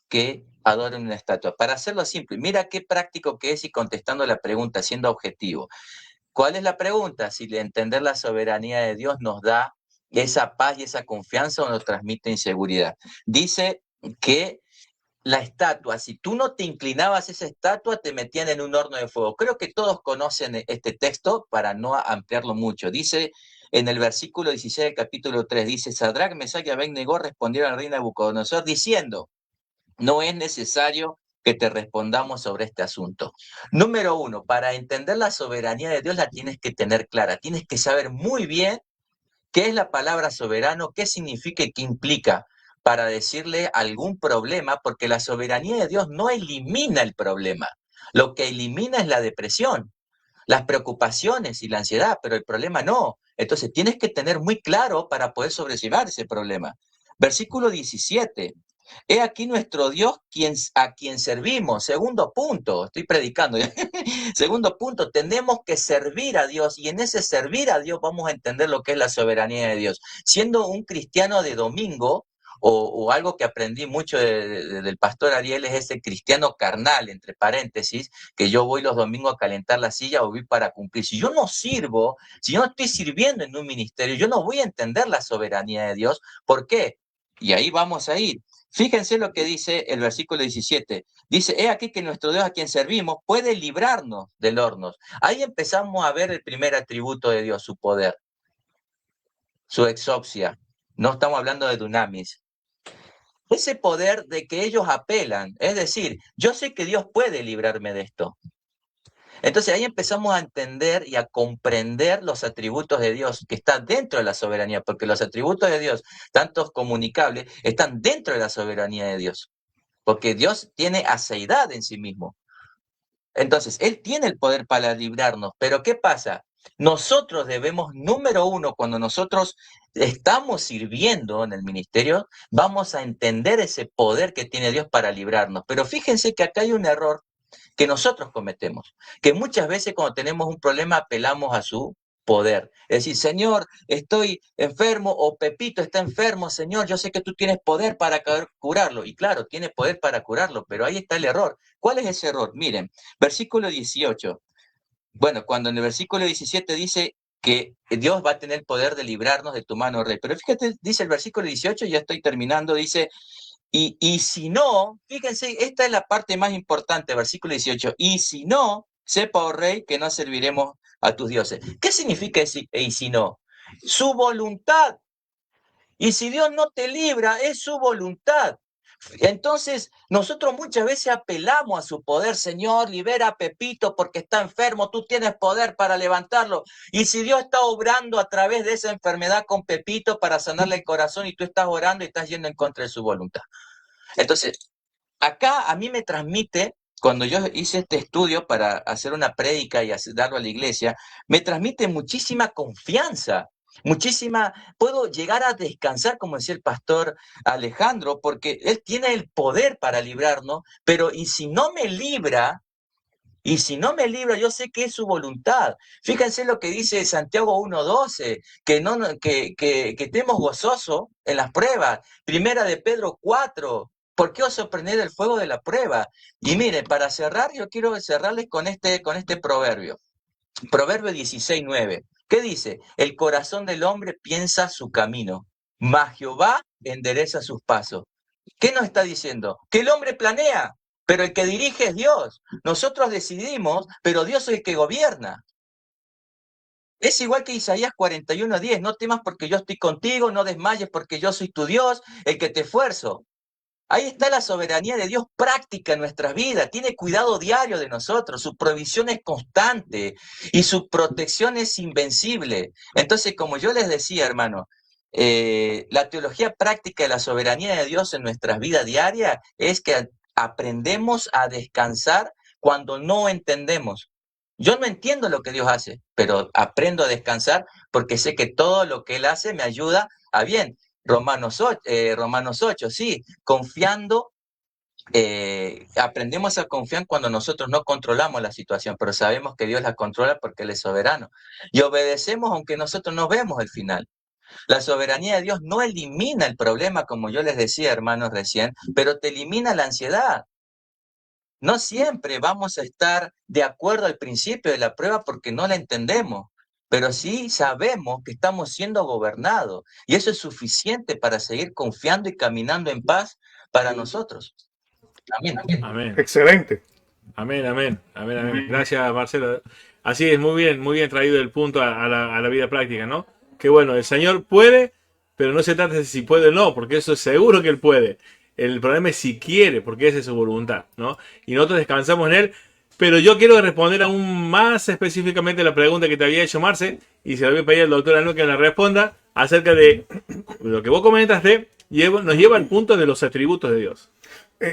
que adoren una estatua. Para hacerlo simple, mira qué práctico que es y contestando la pregunta, siendo objetivo. ¿Cuál es la pregunta? Si entender la soberanía de Dios nos da esa paz y esa confianza o nos transmite inseguridad. Dice que la estatua, si tú no te inclinabas a esa estatua, te metían en un horno de fuego. Creo que todos conocen este texto para no ampliarlo mucho. Dice en el versículo 16 del capítulo 3, dice, Sadrach, Mesach y Abed-Negó respondieron al rey Nabucodonosor diciendo, no es necesario que te respondamos sobre este asunto. Número uno, para entender la soberanía de Dios la tienes que tener clara, tienes que saber muy bien qué es la palabra soberano, qué significa y qué implica para decirle algún problema, porque la soberanía de Dios no elimina el problema. Lo que elimina es la depresión, las preocupaciones y la ansiedad, pero el problema no. Entonces tienes que tener muy claro para poder sobrellevar ese problema. Versículo 17. He aquí nuestro Dios a quien servimos. Segundo punto, estoy predicando. Segundo punto, tenemos que servir a Dios y en ese servir a Dios vamos a entender lo que es la soberanía de Dios. Siendo un cristiano de domingo, o algo que aprendí mucho del pastor Ariel, es ese cristiano carnal, entre paréntesis, que yo voy los domingos a calentar la silla o voy para cumplir. Si yo no sirvo, si yo no estoy sirviendo en un ministerio, yo no voy a entender la soberanía de Dios. ¿Por qué? Y ahí vamos a ir. Fíjense lo que dice el versículo 17. Dice, he aquí que nuestro Dios a quien servimos puede librarnos del horno. Ahí empezamos a ver el primer atributo de Dios, su poder, su exopsia. No estamos hablando de dunamis. Ese poder de que ellos apelan, es decir, yo sé que Dios puede librarme de esto. Entonces ahí empezamos a entender y a comprender los atributos de Dios que están dentro de la soberanía, porque los atributos de Dios, tantos comunicables, están dentro de la soberanía de Dios, porque Dios tiene aceidad en sí mismo. Entonces, Él tiene el poder para librarnos, pero ¿qué pasa? Nosotros debemos, número uno, cuando nosotros estamos sirviendo en el ministerio, vamos a entender ese poder que tiene Dios para librarnos. Pero fíjense que acá hay un error que nosotros cometemos, que muchas veces cuando tenemos un problema apelamos a su poder. Es decir, Señor, estoy enfermo, o Pepito está enfermo, Señor, yo sé que tú tienes poder para curarlo. Y claro, tiene poder para curarlo, pero ahí está el error. ¿Cuál es ese error? Miren, versículo 18. Bueno, cuando en el versículo 17 dice que Dios va a tener poder de librarnos de tu mano, rey. Pero fíjate, dice el versículo 18, ya estoy terminando, dice, y si no, fíjense, esta es la parte más importante, versículo 18, y si no, sepa, oh rey, que no serviremos a tus dioses. ¿Qué significa ese y si no? Su voluntad. Y si Dios no te libra, es su voluntad. Entonces, nosotros muchas veces apelamos a su poder. Señor, libera a Pepito porque está enfermo, tú tienes poder para levantarlo. Y si Dios está obrando a través de esa enfermedad con Pepito para sanarle el corazón y tú estás orando y estás yendo en contra de su voluntad. Entonces, acá a mí me transmite, cuando yo hice este estudio para hacer una prédica y darlo a la iglesia, me transmite muchísima confianza. Puedo llegar a descansar, como decía el pastor Alejandro, porque él tiene el poder para librarnos, pero y si no me libra, yo sé que es su voluntad. Fíjense lo que dice Santiago 1:12, que estemos gozosos en las pruebas. Primera de Pedro 4, ¿por qué os sorprendéis del fuego de la prueba? Y miren, para cerrar, yo quiero cerrarles con este proverbio. Proverbio 16:9. ¿Qué dice? El corazón del hombre piensa su camino, mas Jehová endereza sus pasos. ¿Qué nos está diciendo? Que el hombre planea, pero el que dirige es Dios. Nosotros decidimos, pero Dios es el que gobierna. Es igual que Isaías 41:10. No temas porque yo estoy contigo, no desmayes porque yo soy tu Dios, el que te esfuerzo. Ahí está la soberanía de Dios práctica en nuestras vidas. Tiene cuidado diario de nosotros. Su provisión es constante y su protección es invencible. Entonces, como yo les decía, hermano, la teología práctica de la soberanía de Dios en nuestras vidas diarias es que aprendemos a descansar cuando no entendemos. Yo no entiendo lo que Dios hace, pero aprendo a descansar porque sé que todo lo que Él hace me ayuda a bien. Romanos 8, sí, confiando, aprendemos a confiar cuando nosotros no controlamos la situación, pero sabemos que Dios la controla porque Él es soberano. Y obedecemos aunque nosotros no vemos el final. La soberanía de Dios no elimina el problema, como yo les decía, hermanos, recién, pero te elimina la ansiedad. No siempre vamos a estar de acuerdo al principio de la prueba porque no la entendemos, pero sí sabemos que estamos siendo gobernados y eso es suficiente para seguir confiando y caminando en paz para nosotros. Amén. Amén. Excelente. Amén, amén, amén, amén. Gracias, Marcelo. Así es, muy bien traído el punto a la vida práctica, ¿no? Que bueno, el Señor puede, pero no se trata de si puede o no, porque eso es seguro que Él puede. El problema es si quiere, porque esa es su voluntad, ¿no? Y nosotros descansamos en Él. Pero yo quiero responder aún más específicamente la pregunta que te había hecho Marce, y se la voy a pedir al doctor Anu que la responda acerca de lo que vos comentaste, nos lleva al punto de los atributos de Dios.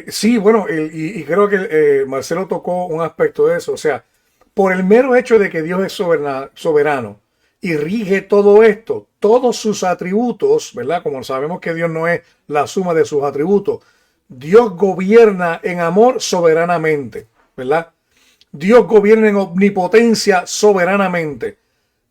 Sí, bueno, y creo que Marcelo tocó un aspecto de eso. O sea, por el mero hecho de que Dios es soberano y rige todo esto, todos sus atributos, ¿verdad? Como sabemos que Dios no es la suma de sus atributos, Dios gobierna en amor soberanamente, ¿verdad? Dios gobierna en omnipotencia soberanamente.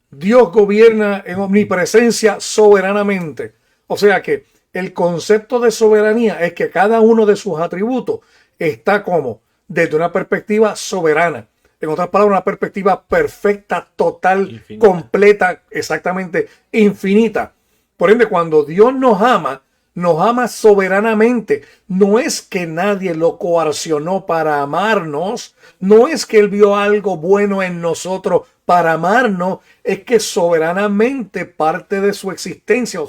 Dios gobierna en omnipresencia soberanamente. O sea que el concepto de soberanía es que cada uno de sus atributos está como desde una perspectiva soberana. En otras palabras, una perspectiva perfecta, total, infinita, completa, exactamente infinita. Por ende, cuando Dios nos ama soberanamente. No es que nadie lo coaccionó para amarnos. No es que Él vio algo bueno en nosotros para amarnos. Es que soberanamente parte de su existencia,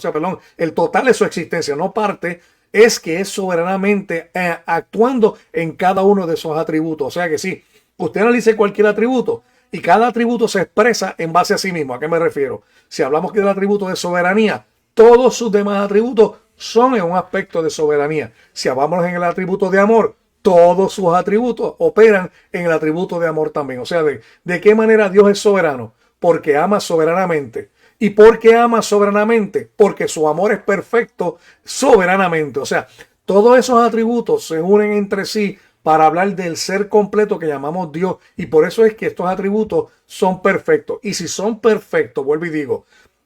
el total de su existencia, no parte, es que es soberanamente actuando en cada uno de esos atributos. O sea que sí, usted analice cualquier atributo y cada atributo se expresa en base a sí mismo. ¿A qué me refiero? Si hablamos del atributo de soberanía, todos sus demás atributos son en un aspecto de soberanía. Si hablamos en el atributo de amor, todos sus atributos operan en el atributo de amor también. O sea, ¿de qué manera Dios es soberano? Porque ama soberanamente. ¿Y por qué ama soberanamente? Porque su amor es perfecto soberanamente. O sea, todos esos atributos se unen entre sí para hablar del ser completo que llamamos Dios. Y por eso es que estos atributos son perfectos. Y si son perfectos, vuelvo y digo,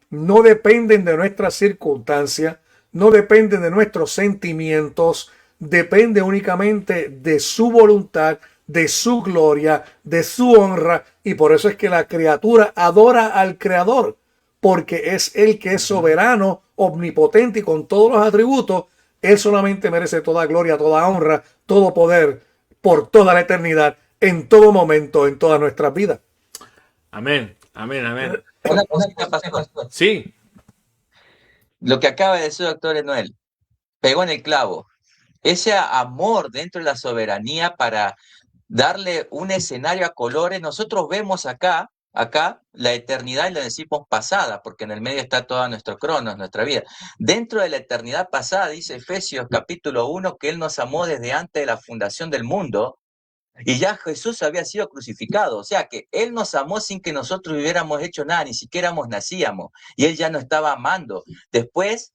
no dependen de nuestras circunstancias, no dependen de nuestros sentimientos, depende únicamente de su voluntad, de su gloria, de su honra. Y por eso es que la criatura adora al Creador, porque es Él que es soberano, omnipotente y con todos los atributos. Él solamente merece toda gloria, toda honra, todo poder por toda la eternidad, en todo momento, en todas nuestras vidas. Amén, amén, amén. Una cosita, pastor. Sí, Lo que acaba de decir el doctor Enoel, pegó en el clavo. Ese amor dentro de la soberanía para darle un escenario a colores. Nosotros vemos acá la eternidad y la decimos pasada, porque en el medio está todo nuestro cronos, nuestra vida. Dentro de la eternidad pasada, dice Efesios capítulo 1, que Él nos amó desde antes de la fundación del mundo, y ya Jesús había sido crucificado. O sea que Él nos amó sin que nosotros hubiéramos hecho nada, ni siquiera nacíamos, y Él ya nos estaba amando. Después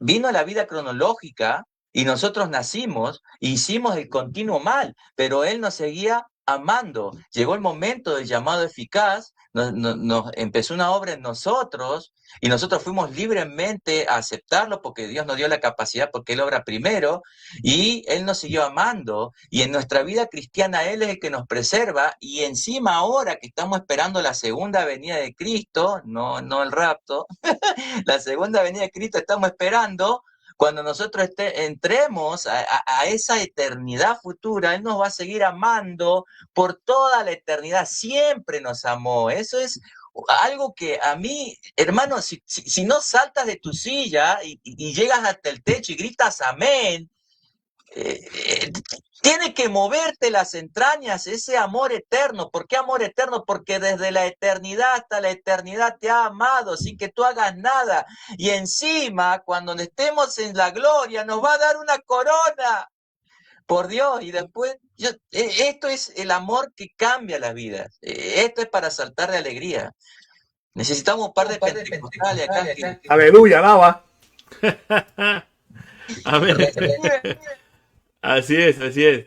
vino la vida cronológica y nosotros nacimos, hicimos el continuo mal, pero Él nos seguía amando. Llegó el momento del llamado eficaz, nos empezó una obra en nosotros y nosotros fuimos libremente a aceptarlo porque Dios nos dio la capacidad, porque Él obra primero y Él nos siguió amando. Y en nuestra vida cristiana Él es el que nos preserva, y encima ahora que estamos esperando la segunda venida de Cristo, no el rapto, la segunda venida de Cristo estamos esperando. Cuando nosotros entremos a esa eternidad futura, Él nos va a seguir amando por toda la eternidad. Siempre nos amó. Eso es algo que a mí, hermano, si no saltas de tu silla y llegas hasta el techo y gritas amén, tiene que moverte las entrañas, ese amor eterno. ¿Por qué amor eterno? Porque desde la eternidad hasta la eternidad te ha amado sin que tú hagas nada. Y encima, cuando estemos en la gloria, nos va a dar una corona. Por Dios. Y después, esto es el amor que cambia las vidas. Esto es para saltar de alegría. Necesitamos un par de pentecostales acá. Aleluya, alaba. amén. Así es, así es.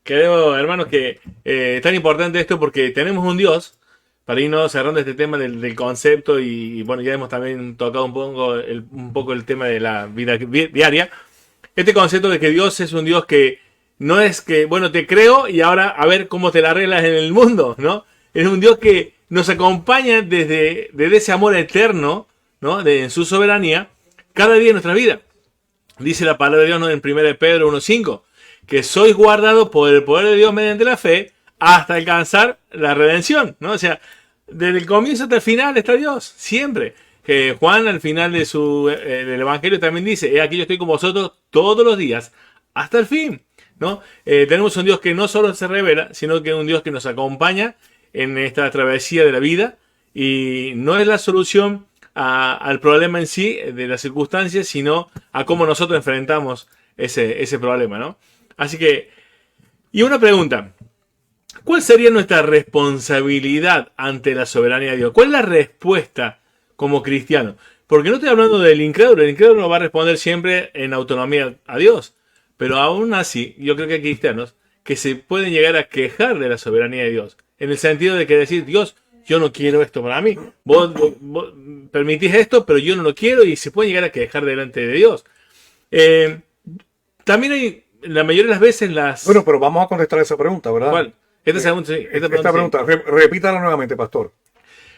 Creo, hermanos, que es tan importante esto porque tenemos un Dios, para irnos cerrando este tema del concepto, y bueno, ya hemos también tocado un poco el tema de la vida diaria. Este concepto de que Dios es un Dios que no es que, bueno, te creo y ahora a ver cómo te la arreglas en el mundo, ¿no? Es un Dios que nos acompaña desde ese amor eterno, ¿no? En su soberanía, cada día de nuestra vida. Dice la palabra de Dios, ¿no? En 1 Pedro 1:5, que sois guardados por el poder de Dios mediante la fe hasta alcanzar la redención, ¿no? O sea, desde el comienzo hasta el final está Dios, siempre. Que Juan al final de del Evangelio también dice, he aquí yo estoy con vosotros todos los días hasta el fin, ¿no? Tenemos un Dios que no solo se revela, sino que es un Dios que nos acompaña en esta travesía de la vida, y no es la solución al problema en sí, de las circunstancias, sino a cómo nosotros enfrentamos ese problema, ¿no? Así que, y una pregunta, ¿cuál sería nuestra responsabilidad ante la soberanía de Dios? ¿Cuál es la respuesta como cristiano? Porque no estoy hablando del incrédulo. El incrédulo va a responder siempre en autonomía a Dios, pero aún así, yo creo que hay cristianos que se pueden llegar a quejar de la soberanía de Dios, en el sentido de que decir, Dios, yo no quiero esto para mí. Vos permitís esto, pero yo no lo quiero, y se pueden llegar a quejar delante de Dios. También hay, la mayoría de las veces, Bueno, pero vamos a contestar esa pregunta, ¿verdad? ¿Cuál? Esta pregunta, repítala nuevamente, pastor.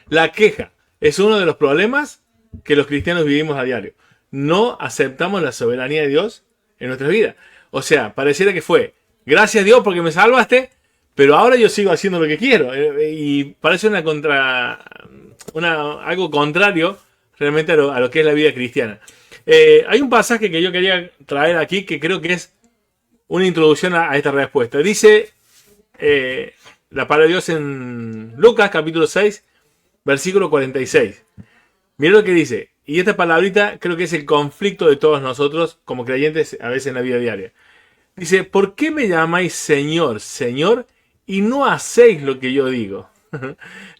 La queja es uno de los problemas que los cristianos vivimos a diario. No aceptamos la soberanía de Dios en nuestras vidas. O sea, pareciera que fue, gracias a Dios porque me salvaste, pero ahora yo sigo haciendo lo que quiero. Y parece algo contrario realmente a lo que es la vida cristiana. Hay un pasaje que yo quería traer aquí que creo que es una introducción a esta respuesta. Dice la palabra de Dios en Lucas capítulo 6, versículo 46. Mira lo que dice. Y esta palabrita creo que es el conflicto de todos nosotros como creyentes a veces en la vida diaria. Dice, ¿por qué me llamáis Señor, Señor, y no hacéis lo que yo digo?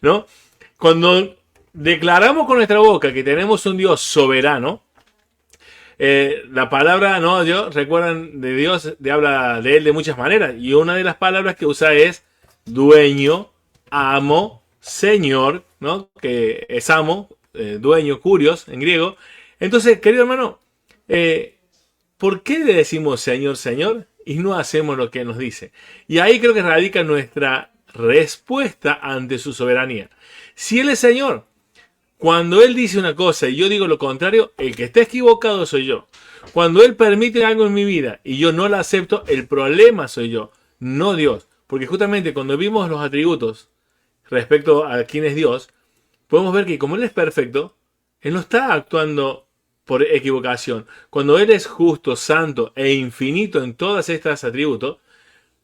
¿No? Cuando declaramos con nuestra boca que tenemos un Dios soberano, La palabra, no, recuerdan de Dios, habla de él de muchas maneras. Y una de las palabras que usa es dueño, amo, señor, ¿no? Que es amo, dueño, kurios en griego. Entonces, querido hermano, ¿por qué le decimos Señor, Señor y no hacemos lo que nos dice? Y ahí creo que radica nuestra respuesta ante su soberanía. Si Él es Señor, cuando Él dice una cosa y yo digo lo contrario, el que está equivocado soy yo. Cuando Él permite algo en mi vida y yo no lo acepto, el problema soy yo, no Dios. Porque justamente cuando vimos los atributos respecto a quién es Dios, podemos ver que como Él es perfecto, Él no está actuando por equivocación. Cuando Él es justo, santo e infinito en todas estas atributos,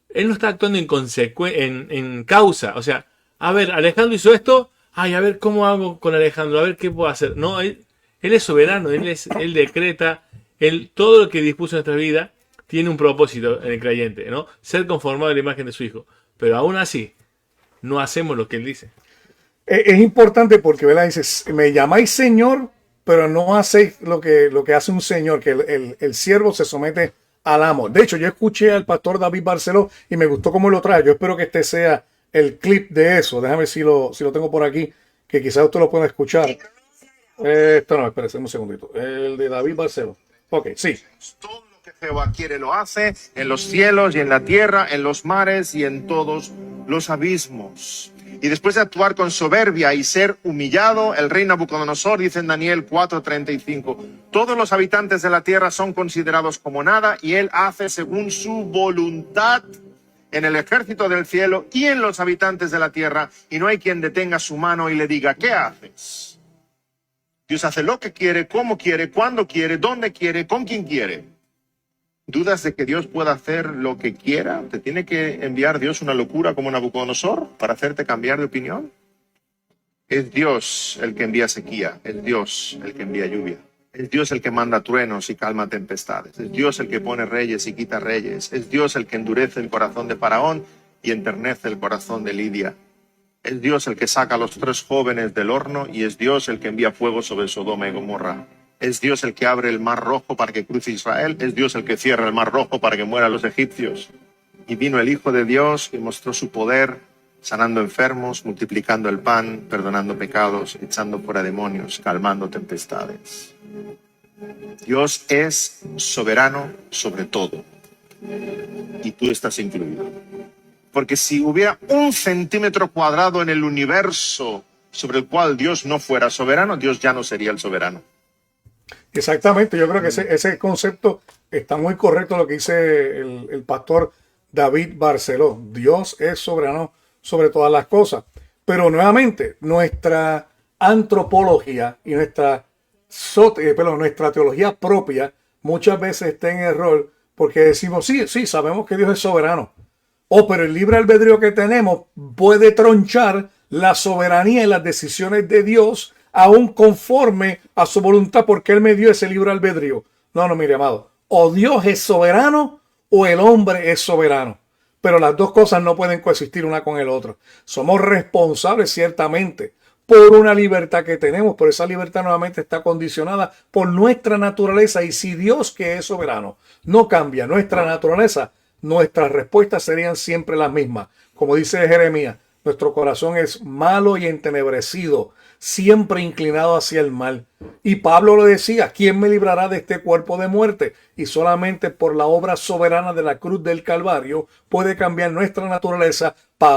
Él no está actuando en causa. O sea, a ver, Alejandro hizo esto, ay, a ver cómo hago con Alejandro, a ver qué puedo hacer. No, Él es soberano, Él decreta, todo lo que dispuso en nuestra vida tiene un propósito en el creyente, ¿no? Ser conformado a la imagen de su Hijo. Pero aún así, no hacemos lo que Él dice. Es importante porque, ¿verdad? Dice, me llamáis Señor, pero no hacéis lo que hace un Señor, que el siervo se somete al amo. De hecho, yo escuché al pastor David Barceló y me gustó cómo lo trae. Yo espero que este sea el clip de eso. Déjame ver si lo tengo por aquí, que quizás usted lo pueda escuchar. Esto no, espérese un segundito. El de David Barceló. Ok, sí. Todo lo que Jehová quiere lo hace en los cielos y en la tierra, en los mares y en todos los abismos. Y después de actuar con soberbia y ser humillado, el rey Nabucodonosor, dice en Daniel 4:35, todos los habitantes de la tierra son considerados como nada y él hace según su voluntad en el ejército del cielo y en los habitantes de la tierra, y no hay quien detenga su mano y le diga, ¿qué haces? Dios hace lo que quiere, cómo quiere, cuándo quiere, dónde quiere, con quién quiere. ¿Dudas de que Dios pueda hacer lo que quiera? ¿Te tiene que enviar Dios una locura como Nabucodonosor para hacerte cambiar de opinión? Es Dios el que envía sequía, es Dios el que envía lluvia, es Dios el que manda truenos y calma tempestades, es Dios el que pone reyes y quita reyes, es Dios el que endurece el corazón de Faraón y enternece el corazón de Lidia. Es Dios el que saca a los 3 jóvenes del horno y es Dios el que envía fuego sobre Sodoma y Gomorra. Es Dios el que abre el mar rojo para que cruce Israel. Es Dios el que cierra el mar rojo para que mueran los egipcios. Y vino el Hijo de Dios y mostró su poder, sanando enfermos, multiplicando el pan, perdonando pecados, echando fuera demonios, calmando tempestades. Dios es soberano sobre todo. Y tú estás incluido. Porque si hubiera 1 centímetro cuadrado en el universo sobre el cual Dios no fuera soberano, Dios ya no sería el soberano. Exactamente, yo creo que ese concepto está muy correcto lo que dice el pastor David Barceló. Dios es soberano sobre todas las cosas. Pero nuevamente, nuestra antropología y nuestra teología propia muchas veces está en error porque decimos, sí, sabemos que Dios es soberano. Pero el libre albedrío que tenemos puede tronchar la soberanía y las decisiones de Dios aún conforme a su voluntad, porque Él me dio ese libre albedrío. No, mire, amado. O Dios es soberano o el hombre es soberano. Pero las dos cosas no pueden coexistir una con el otro. Somos responsables ciertamente por una libertad que tenemos, pero esa libertad nuevamente está condicionada por nuestra naturaleza. Y si Dios, que es soberano, no cambia nuestra naturaleza, nuestras respuestas serían siempre las mismas. Como dice Jeremías, nuestro corazón es malo y entenebrecido, siempre inclinado hacia el mal. Y Pablo lo decía, ¿quién me librará de este cuerpo de muerte? Y solamente por la obra soberana de la cruz del Calvario puede cambiar nuestra naturaleza para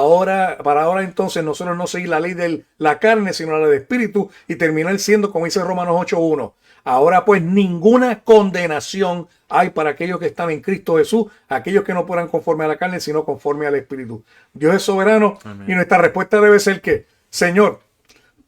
ahora entonces nosotros no seguir la ley de la carne, sino la del espíritu y terminar siendo, como dice Romanos 8:1. Ahora pues ninguna condenación hay para aquellos que están en Cristo Jesús, aquellos que no puedan conforme a la carne, sino conforme al espíritu. Dios es soberano. Amén. Y nuestra respuesta debe ser que, Señor,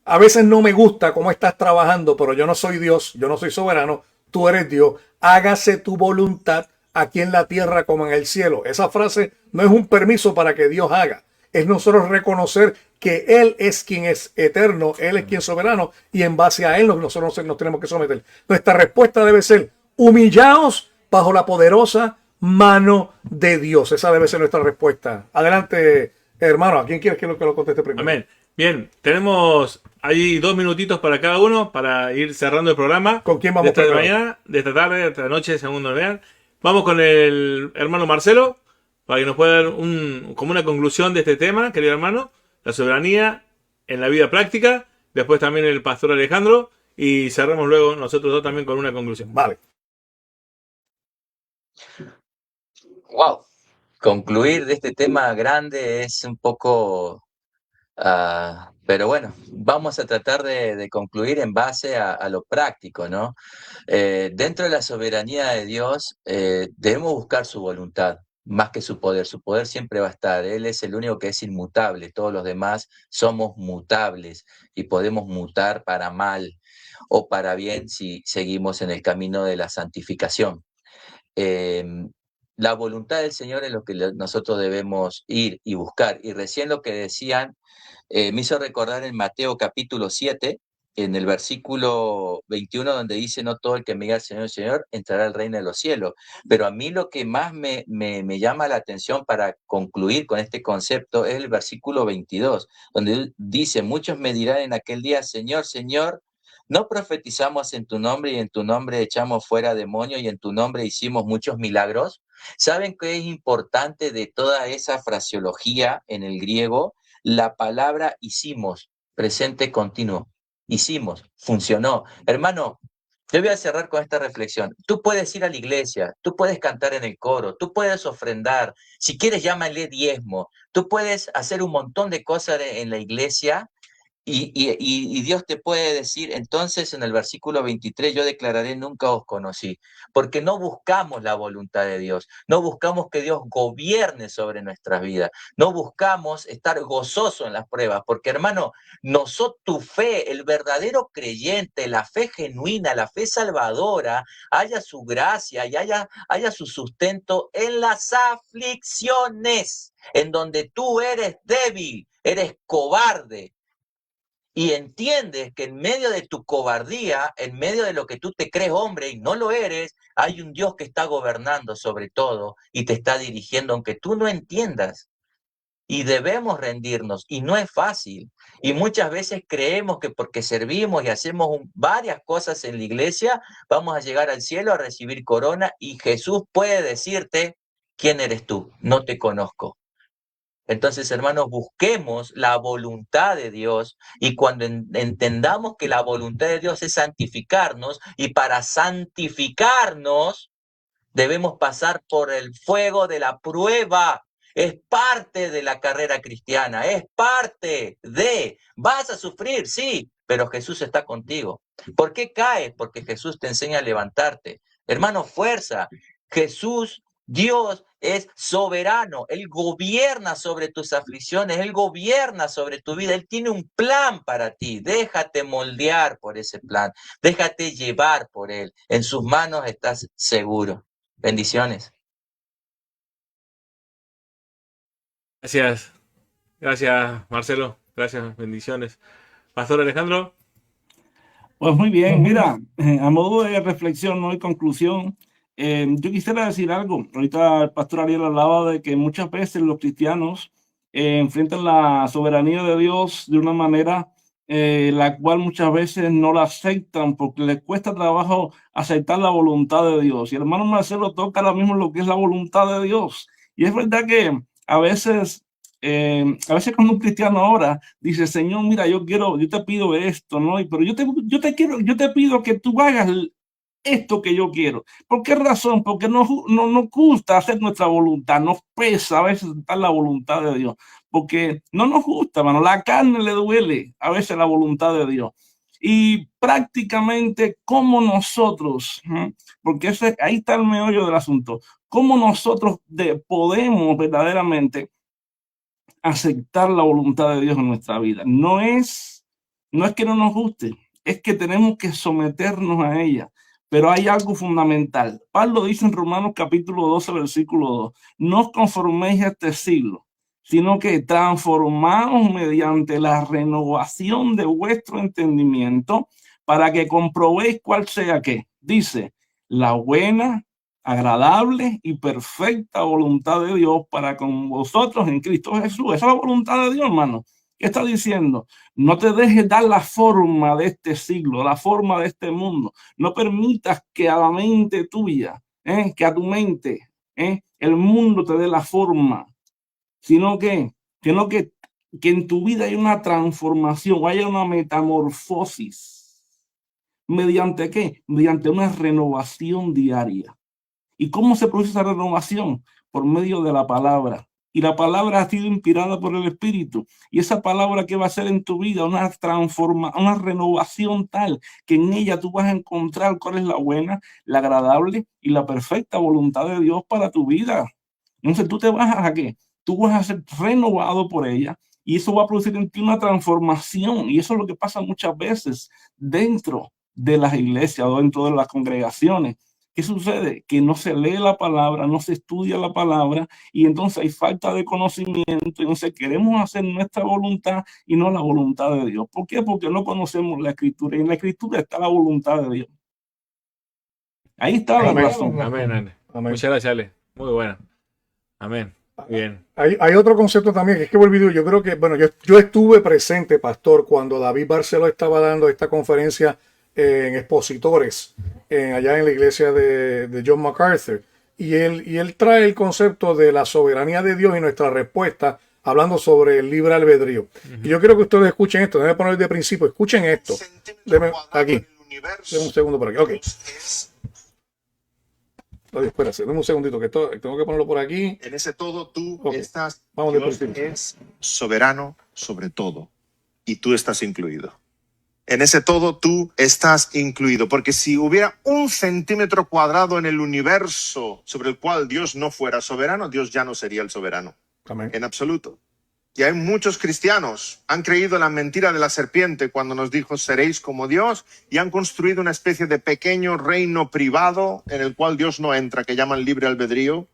a veces no me gusta cómo estás trabajando, pero yo no soy Dios, yo no soy soberano, tú eres Dios. Hágase tu voluntad aquí en la tierra como en el cielo. Esa frase no es un permiso para que Dios haga. Es nosotros reconocer que Él es quien es eterno, Él es quien es soberano, y en base a Él nosotros nos tenemos que someter. Nuestra respuesta debe ser, humillaos bajo la poderosa mano de Dios. Esa debe ser nuestra respuesta. Adelante, hermano. ¿A quién quieres que lo conteste primero? Amén. Bien, tenemos hay 2 minutitos para cada uno para ir cerrando el programa. ¿Con quién de vamos esta primero? mañana, de esta tarde, de esta noche, según nos vean. Vamos con el hermano Marcelo, para que nos pueda dar como una conclusión de este tema, querido hermano, la soberanía en la vida práctica. Después también el pastor Alejandro, y cerramos luego nosotros dos también con una conclusión. Vale. Wow. Concluir de este tema grande es un poco, pero bueno, vamos a tratar de concluir en base a lo práctico, ¿no? Dentro de la soberanía de Dios, debemos buscar su voluntad más que su poder. Su poder siempre va a estar. Él es el único que es inmutable. Todos los demás somos mutables y podemos mutar para mal o para bien si seguimos en el camino de la santificación. La voluntad del Señor es lo que nosotros debemos ir y buscar. Y recién lo que decían me hizo recordar en Mateo capítulo 7, en el versículo 21, donde dice: no todo el que me diga Señor, Señor, entrará al reino de los cielos. Pero a mí lo que más me llama la atención para concluir con este concepto es el versículo 22, donde dice: muchos me dirán en aquel día, Señor, Señor, ¿no profetizamos en tu nombre y en tu nombre echamos fuera demonios y en tu nombre hicimos muchos milagros? ¿Saben qué es importante de toda esa fraseología en el griego? La palabra hicimos, presente continuo. Hicimos, funcionó. Hermano, yo voy a cerrar con esta reflexión. Tú puedes ir a la iglesia, tú puedes cantar en el coro, tú puedes ofrendar, si quieres llámale diezmo, tú puedes hacer un montón de cosas en la iglesia. Y Dios te puede decir, entonces en el versículo 23, yo declararé: nunca os conocí, porque no buscamos la voluntad de Dios, no buscamos que Dios gobierne sobre nuestras vidas, no buscamos estar gozoso en las pruebas, porque hermano, tu fe, el verdadero creyente, la fe genuina, la fe salvadora, haya su gracia y haya su sustento en las aflicciones, en donde tú eres débil, eres cobarde, y entiendes que en medio de tu cobardía, en medio de lo que tú te crees hombre y no lo eres, hay un Dios que está gobernando sobre todo y te está dirigiendo, aunque tú no entiendas. Y debemos rendirnos, y no es fácil. Y muchas veces creemos que porque servimos y hacemos varias cosas en la iglesia, vamos a llegar al cielo a recibir corona, y Jesús puede decirte: ¿quién eres tú? No te conozco. Entonces, hermanos, busquemos la voluntad de Dios, y cuando entendamos que la voluntad de Dios es santificarnos, y para santificarnos debemos pasar por el fuego de la prueba. Es parte de la carrera cristiana, es parte de... Vas a sufrir, sí, pero Jesús está contigo. ¿Por qué caes? Porque Jesús te enseña a levantarte. Hermano, fuerza. Jesús, Dios, es soberano. Él gobierna sobre tus aflicciones, Él gobierna sobre tu vida. Él tiene un plan para ti. Déjate moldear por ese plan. Déjate llevar por Él. En sus manos estás seguro. Bendiciones. Gracias. Gracias, Marcelo. Gracias, bendiciones. Pastor Alejandro. Pues muy bien, mira, a modo de reflexión, ¿no? Y conclusión, yo quisiera decir algo. Ahorita el pastor Ariel hablaba de que muchas veces los cristianos enfrentan la soberanía de Dios de una manera la cual muchas veces no la aceptan porque les cuesta trabajo aceptar la voluntad de Dios. Y el hermano Marcelo toca ahora mismo lo que es la voluntad de Dios. Y es verdad que a veces cuando un cristiano ahora dice: Señor, mira, yo te pido esto, ¿no? Pero yo te pido que tú hagas esto que yo quiero. ¿Por qué razón? Porque nos gusta hacer nuestra voluntad, nos pesa a veces aceptar la voluntad de Dios, porque no nos gusta, mano. La carne le duele a veces la voluntad de Dios. Y prácticamente como nosotros, porque ahí está el meollo del asunto, cómo nosotros podemos verdaderamente aceptar la voluntad de Dios en nuestra vida. No es que no nos guste, es que tenemos que someternos a ella. Pero hay algo fundamental. Pablo dice en Romanos capítulo 12, versículo 2, no os conforméis a este siglo, sino que transformaos mediante la renovación de vuestro entendimiento, para que comprobéis cuál sea que, dice, la buena, agradable y perfecta voluntad de Dios para con vosotros en Cristo Jesús. Esa es la voluntad de Dios, hermano. ¿Qué está diciendo? No te dejes dar la forma de este siglo, la forma de este mundo. No permitas que a la mente tuya, que a tu mente, el mundo te dé la forma, sino que en tu vida haya una transformación, haya una metamorfosis. ¿Mediante qué? Mediante una renovación diaria. ¿Y cómo se produce esa renovación? Por medio de la palabra. Y la palabra ha sido inspirada por el Espíritu. Y esa palabra que va a hacer en tu vida una renovación tal que en ella tú vas a encontrar cuál es la buena, la agradable y la perfecta voluntad de Dios para tu vida. Entonces tú te vas a ¿qué? Tú vas a ser renovado por ella y eso va a producir en ti una transformación. Y eso es lo que pasa muchas veces dentro de las iglesias o dentro de las congregaciones. ¿Qué sucede? Que no se lee la palabra, no se estudia la palabra y entonces hay falta de conocimiento. Entonces queremos hacer nuestra voluntad y no la voluntad de Dios. ¿Por qué? Porque no conocemos la Escritura y en la Escritura está la voluntad de Dios. Ahí está la razón. Amén, amén. Muchas gracias, Ale. Muy buena. Amén. Bien. Hay otro concepto también, que es que volví, yo creo que, bueno, yo estuve presente, pastor, cuando David Barceló estaba dando esta conferencia en expositores allá en la iglesia de John MacArthur, y él trae el concepto de la soberanía de Dios y nuestra respuesta, hablando sobre el libre albedrío. Y yo quiero que ustedes escuchen esto, déjenme poner de principio, escuchen esto. Déjenme, aquí, déjenme un segundo por aquí, ok. Oye, espérate, dame un segundito, que tengo que ponerlo por aquí. En ese todo tú Okay. estás, Vamos Dios de principio. es soberano sobre todo y tú estás incluido. En ese todo tú estás incluido, porque si hubiera 1 centímetro cuadrado en el universo sobre el cual Dios no fuera soberano, Dios ya no sería el soberano. Amén. En absoluto. Y hay muchos cristianos han creído en la mentira de la serpiente cuando nos dijo seréis como Dios y han construido una especie de pequeño reino privado en el cual Dios no entra, que llaman libre albedrío.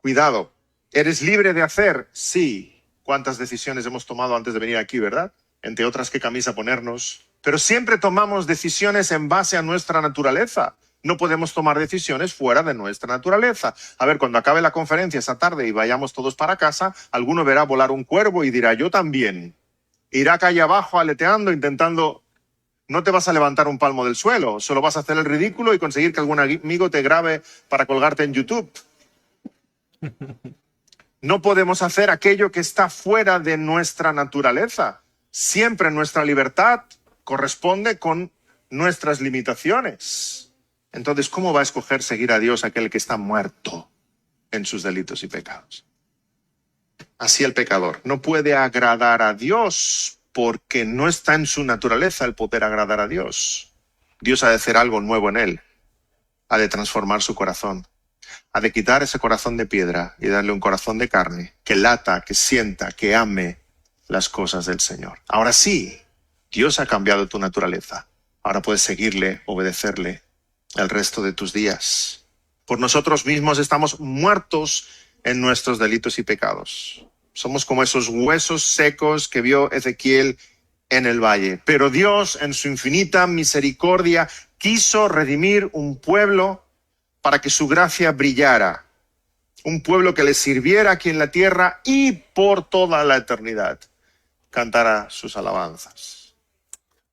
Cuidado, ¿eres libre de hacer? Sí. ¿Cuántas decisiones hemos tomado antes de venir aquí, verdad? Entre otras, qué camisa ponernos. Pero siempre tomamos decisiones en base a nuestra naturaleza. No podemos tomar decisiones fuera de nuestra naturaleza. A ver, cuando acabe la conferencia esa tarde y vayamos todos para casa, alguno verá volar un cuervo y dirá, yo también. Irá calle abajo aleteando, intentando... No te vas a levantar un palmo del suelo, solo vas a hacer el ridículo y conseguir que algún amigo te grabe para colgarte en YouTube. No podemos hacer aquello que está fuera de nuestra naturaleza. Siempre nuestra libertad corresponde con nuestras limitaciones. Entonces, ¿cómo va a escoger seguir a Dios aquel que está muerto en sus delitos y pecados? Así el pecador no puede agradar a Dios porque no está en su naturaleza el poder agradar a Dios. Dios ha de hacer algo nuevo en él. Ha de transformar su corazón. Ha de quitar ese corazón de piedra y darle un corazón de carne que lata, que sienta, que ame las cosas del Señor. Ahora sí, Dios ha cambiado tu naturaleza. Ahora puedes seguirle, obedecerle el resto de tus días. Por nosotros mismos estamos muertos en nuestros delitos y pecados. Somos como esos huesos secos que vio Ezequiel en el valle. Pero Dios, en su infinita misericordia, quiso redimir un pueblo para que su gracia brillara. Un pueblo que le sirviera aquí en la tierra y por toda la eternidad cantara sus alabanzas.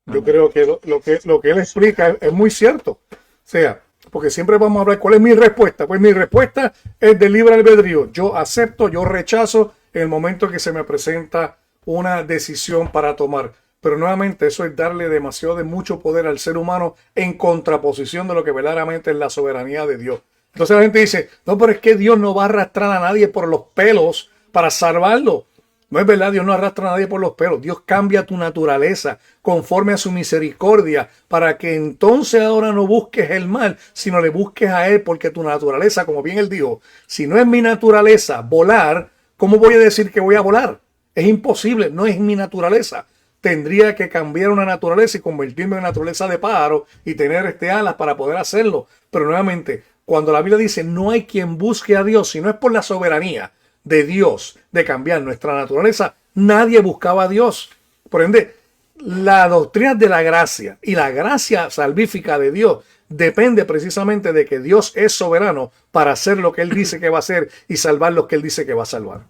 Yo creo que lo que él explica es muy cierto. O sea, porque siempre vamos a hablar, ¿cuál es mi respuesta? Pues mi respuesta es de libre albedrío. Yo acepto, yo rechazo en el momento que se me presenta una decisión para tomar. Pero nuevamente eso es darle demasiado de mucho poder al ser humano en contraposición de lo que verdaderamente es la soberanía de Dios. Entonces la gente dice, no, pero es que Dios no va a arrastrar a nadie por los pelos para salvarlo. No es verdad, Dios no arrastra a nadie por los pelos. Dios cambia tu naturaleza conforme a su misericordia para que entonces ahora no busques el mal, sino le busques a Él, porque tu naturaleza, como bien Él dijo, si no es mi naturaleza volar, ¿cómo voy a decir que voy a volar? Es imposible, no es mi naturaleza. Tendría que cambiar una naturaleza y convertirme en naturaleza de pájaro y tener alas para poder hacerlo. Pero nuevamente, cuando la Biblia dice no hay quien busque a Dios, si no es por la soberanía de Dios de cambiar nuestra naturaleza, nadie buscaba a Dios. Por ende, la doctrina de la gracia y la gracia salvífica de Dios depende precisamente de que Dios es soberano para hacer lo que Él dice que va a hacer y salvar lo que Él dice que va a salvar.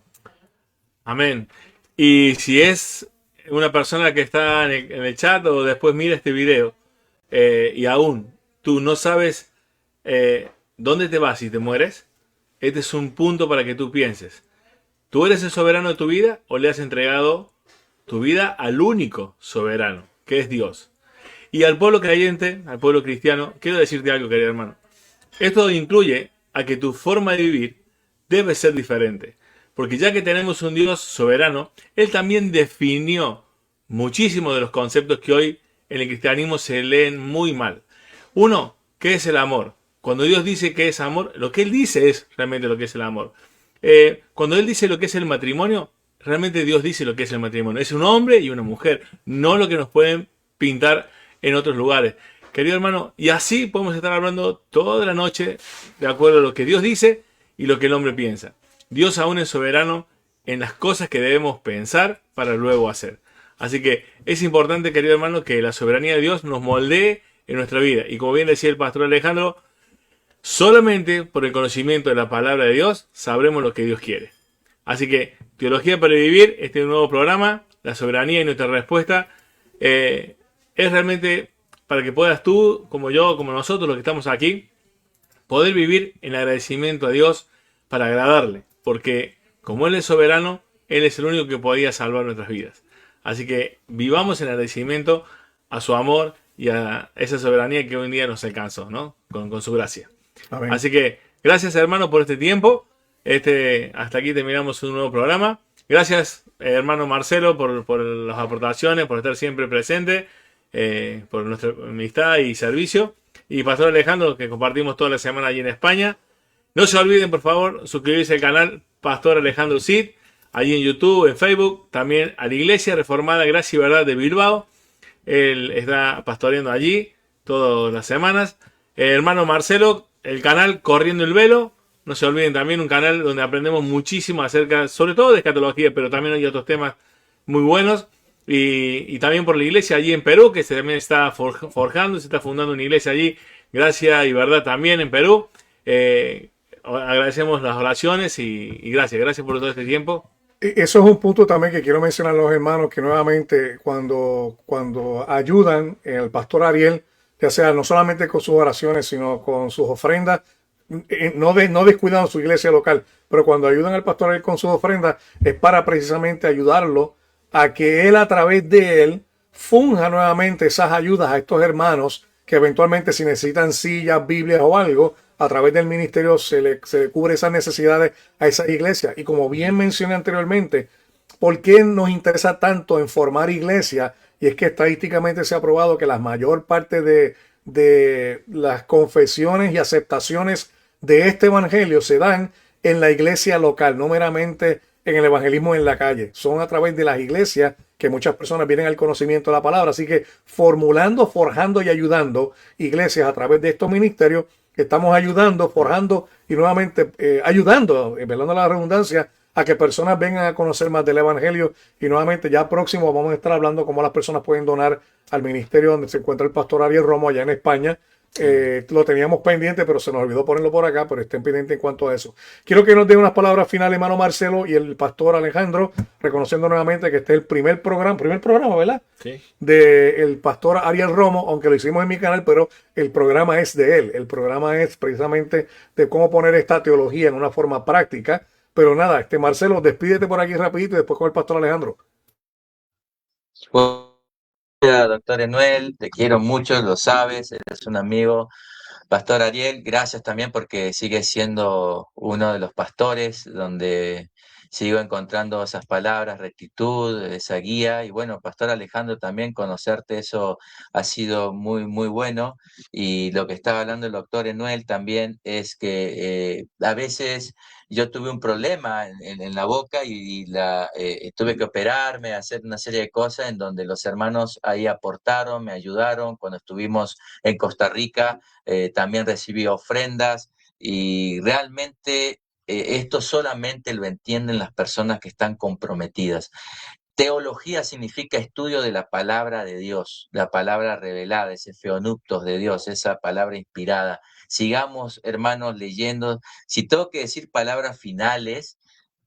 Amén. Y si es una persona que está en el chat o después mira este video y aún tú no sabes dónde te vas si te mueres, este es un punto para que tú pienses. ¿Tú eres el soberano de tu vida o le has entregado tu vida al único soberano, que es Dios? Y al pueblo creyente, al pueblo cristiano, quiero decirte algo, querido hermano. Esto incluye a que tu forma de vivir debe ser diferente. Porque ya que tenemos un Dios soberano, Él también definió muchísimos de los conceptos que hoy en el cristianismo se leen muy mal. Uno, ¿qué es el amor? Cuando Dios dice que es amor, lo que Él dice es realmente lo que es el amor. Cuando Él dice lo que es el matrimonio, realmente Dios dice lo que es el matrimonio. Es un hombre y una mujer, no lo que nos pueden pintar en otros lugares. Querido hermano, y así podemos estar hablando toda la noche de acuerdo a lo que Dios dice y lo que el hombre piensa. Dios aún es soberano en las cosas que debemos pensar para luego hacer. Así que es importante, querido hermano, que la soberanía de Dios nos moldee en nuestra vida. Y como bien decía el pastor Alejandro, solamente por el conocimiento de la palabra de Dios sabremos lo que Dios quiere. Así que, Teología para Vivir, este nuevo programa, la soberanía y nuestra respuesta, es realmente para que puedas tú, como yo, como nosotros, los que estamos aquí, poder vivir en agradecimiento a Dios para agradarle. Porque como Él es soberano, Él es el único que podía salvar nuestras vidas. Así que vivamos en agradecimiento a su amor y a esa soberanía que hoy en día nos alcanzó, ¿no? Con su gracia. Amén. Así que gracias, hermano, por este tiempo. Hasta aquí terminamos un nuevo programa. Gracias, hermano Marcelo, por las aportaciones, por estar siempre presente, por nuestra amistad y servicio. Y Pastor Alejandro, que compartimos toda la semana allí en España. No se olviden, por favor, suscribirse al canal Pastor Alejandro Cid, allí en YouTube, en Facebook, también a la Iglesia Reformada Gracia y Verdad de Bilbao. Él está pastoreando allí todas las semanas. Hermano Marcelo, el canal Corriendo el Velo. No se olviden también un canal donde aprendemos muchísimo acerca, sobre todo de escatología, pero también hay otros temas muy buenos. Y también por la iglesia allí en Perú, que se también está forjando, se está fundando una iglesia allí, Gracia y Verdad también en Perú. Agradecemos las oraciones y gracias por todo este tiempo. Eso es un punto también que quiero mencionar a los hermanos, que nuevamente cuando ayudan al pastor Ariel, ya sea no solamente con sus oraciones, sino con sus ofrendas, no descuidando su iglesia local, pero cuando ayudan al pastor Ariel con sus ofrendas, es para precisamente ayudarlo a que él, a través de él, funja nuevamente esas ayudas a estos hermanos que eventualmente, si necesitan sillas, Biblias o algo, a través del ministerio se le cubre esas necesidades a esa iglesia. Y como bien mencioné anteriormente, ¿por qué nos interesa tanto en formar iglesia? Y es que estadísticamente se ha probado que la mayor parte de las confesiones y aceptaciones de este evangelio se dan en la iglesia local, no meramente en el evangelismo en la calle. Son a través de las iglesias que muchas personas vienen al conocimiento de la palabra. Así que formulando, forjando y ayudando iglesias a través de estos ministerios, estamos ayudando, forjando y nuevamente ayudando, velando la redundancia, a que personas vengan a conocer más del evangelio. Y nuevamente ya próximo vamos a estar hablando cómo las personas pueden donar al ministerio donde se encuentra el pastor Ariel Romo allá en España. Lo teníamos pendiente, pero se nos olvidó ponerlo por acá, pero estén pendientes en cuanto a eso. Quiero que nos den unas palabras finales, hermano Marcelo y el pastor Alejandro, reconociendo nuevamente que este es el primer programa, ¿verdad? Sí. Del pastor Ariel Romo, aunque lo hicimos en mi canal, pero el programa es de él. El programa es precisamente de cómo poner esta teología en una forma práctica. Pero nada, Marcelo, despídete por aquí rapidito y después con el pastor Alejandro. Doctor Enuel, te quiero mucho, lo sabes, eres un amigo. Pastor Ariel, gracias también porque sigues siendo uno de los pastores donde sigo encontrando esas palabras, rectitud, esa guía. Y bueno, Pastor Alejandro, también conocerte, eso ha sido muy, muy bueno. Y lo que estaba hablando el doctor Enuel también es que a veces yo tuve un problema en la boca y tuve que operarme, hacer una serie de cosas en donde los hermanos ahí aportaron, me ayudaron. Cuando estuvimos en Costa Rica, también recibí ofrendas y realmente esto solamente lo entienden las personas que están comprometidas. Teología significa estudio de la palabra de Dios, la palabra revelada, ese feonuptos de Dios, esa palabra inspirada. Sigamos, hermanos, leyendo. Si tengo que decir palabras finales,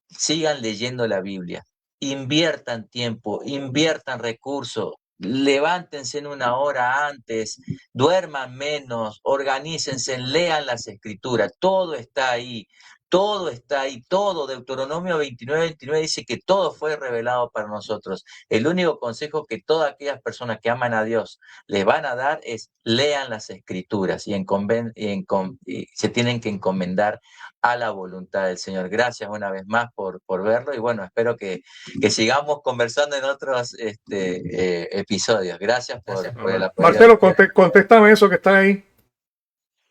sigan leyendo la Biblia. inviertan tiempo, inviertan recursos, levántense en una hora antes, duerman menos, organícense, lean las escrituras, todo está ahí. Todo está ahí, todo. Deuteronomio 29 dice que todo fue revelado para nosotros. El único consejo que todas aquellas personas que aman a Dios les van a dar es lean las escrituras y se tienen que encomendar a la voluntad del Señor. Gracias una vez más por verlo y bueno, espero que sigamos conversando en otros episodios. Gracias por el apoyo. Marcelo, contéstame eso que está ahí.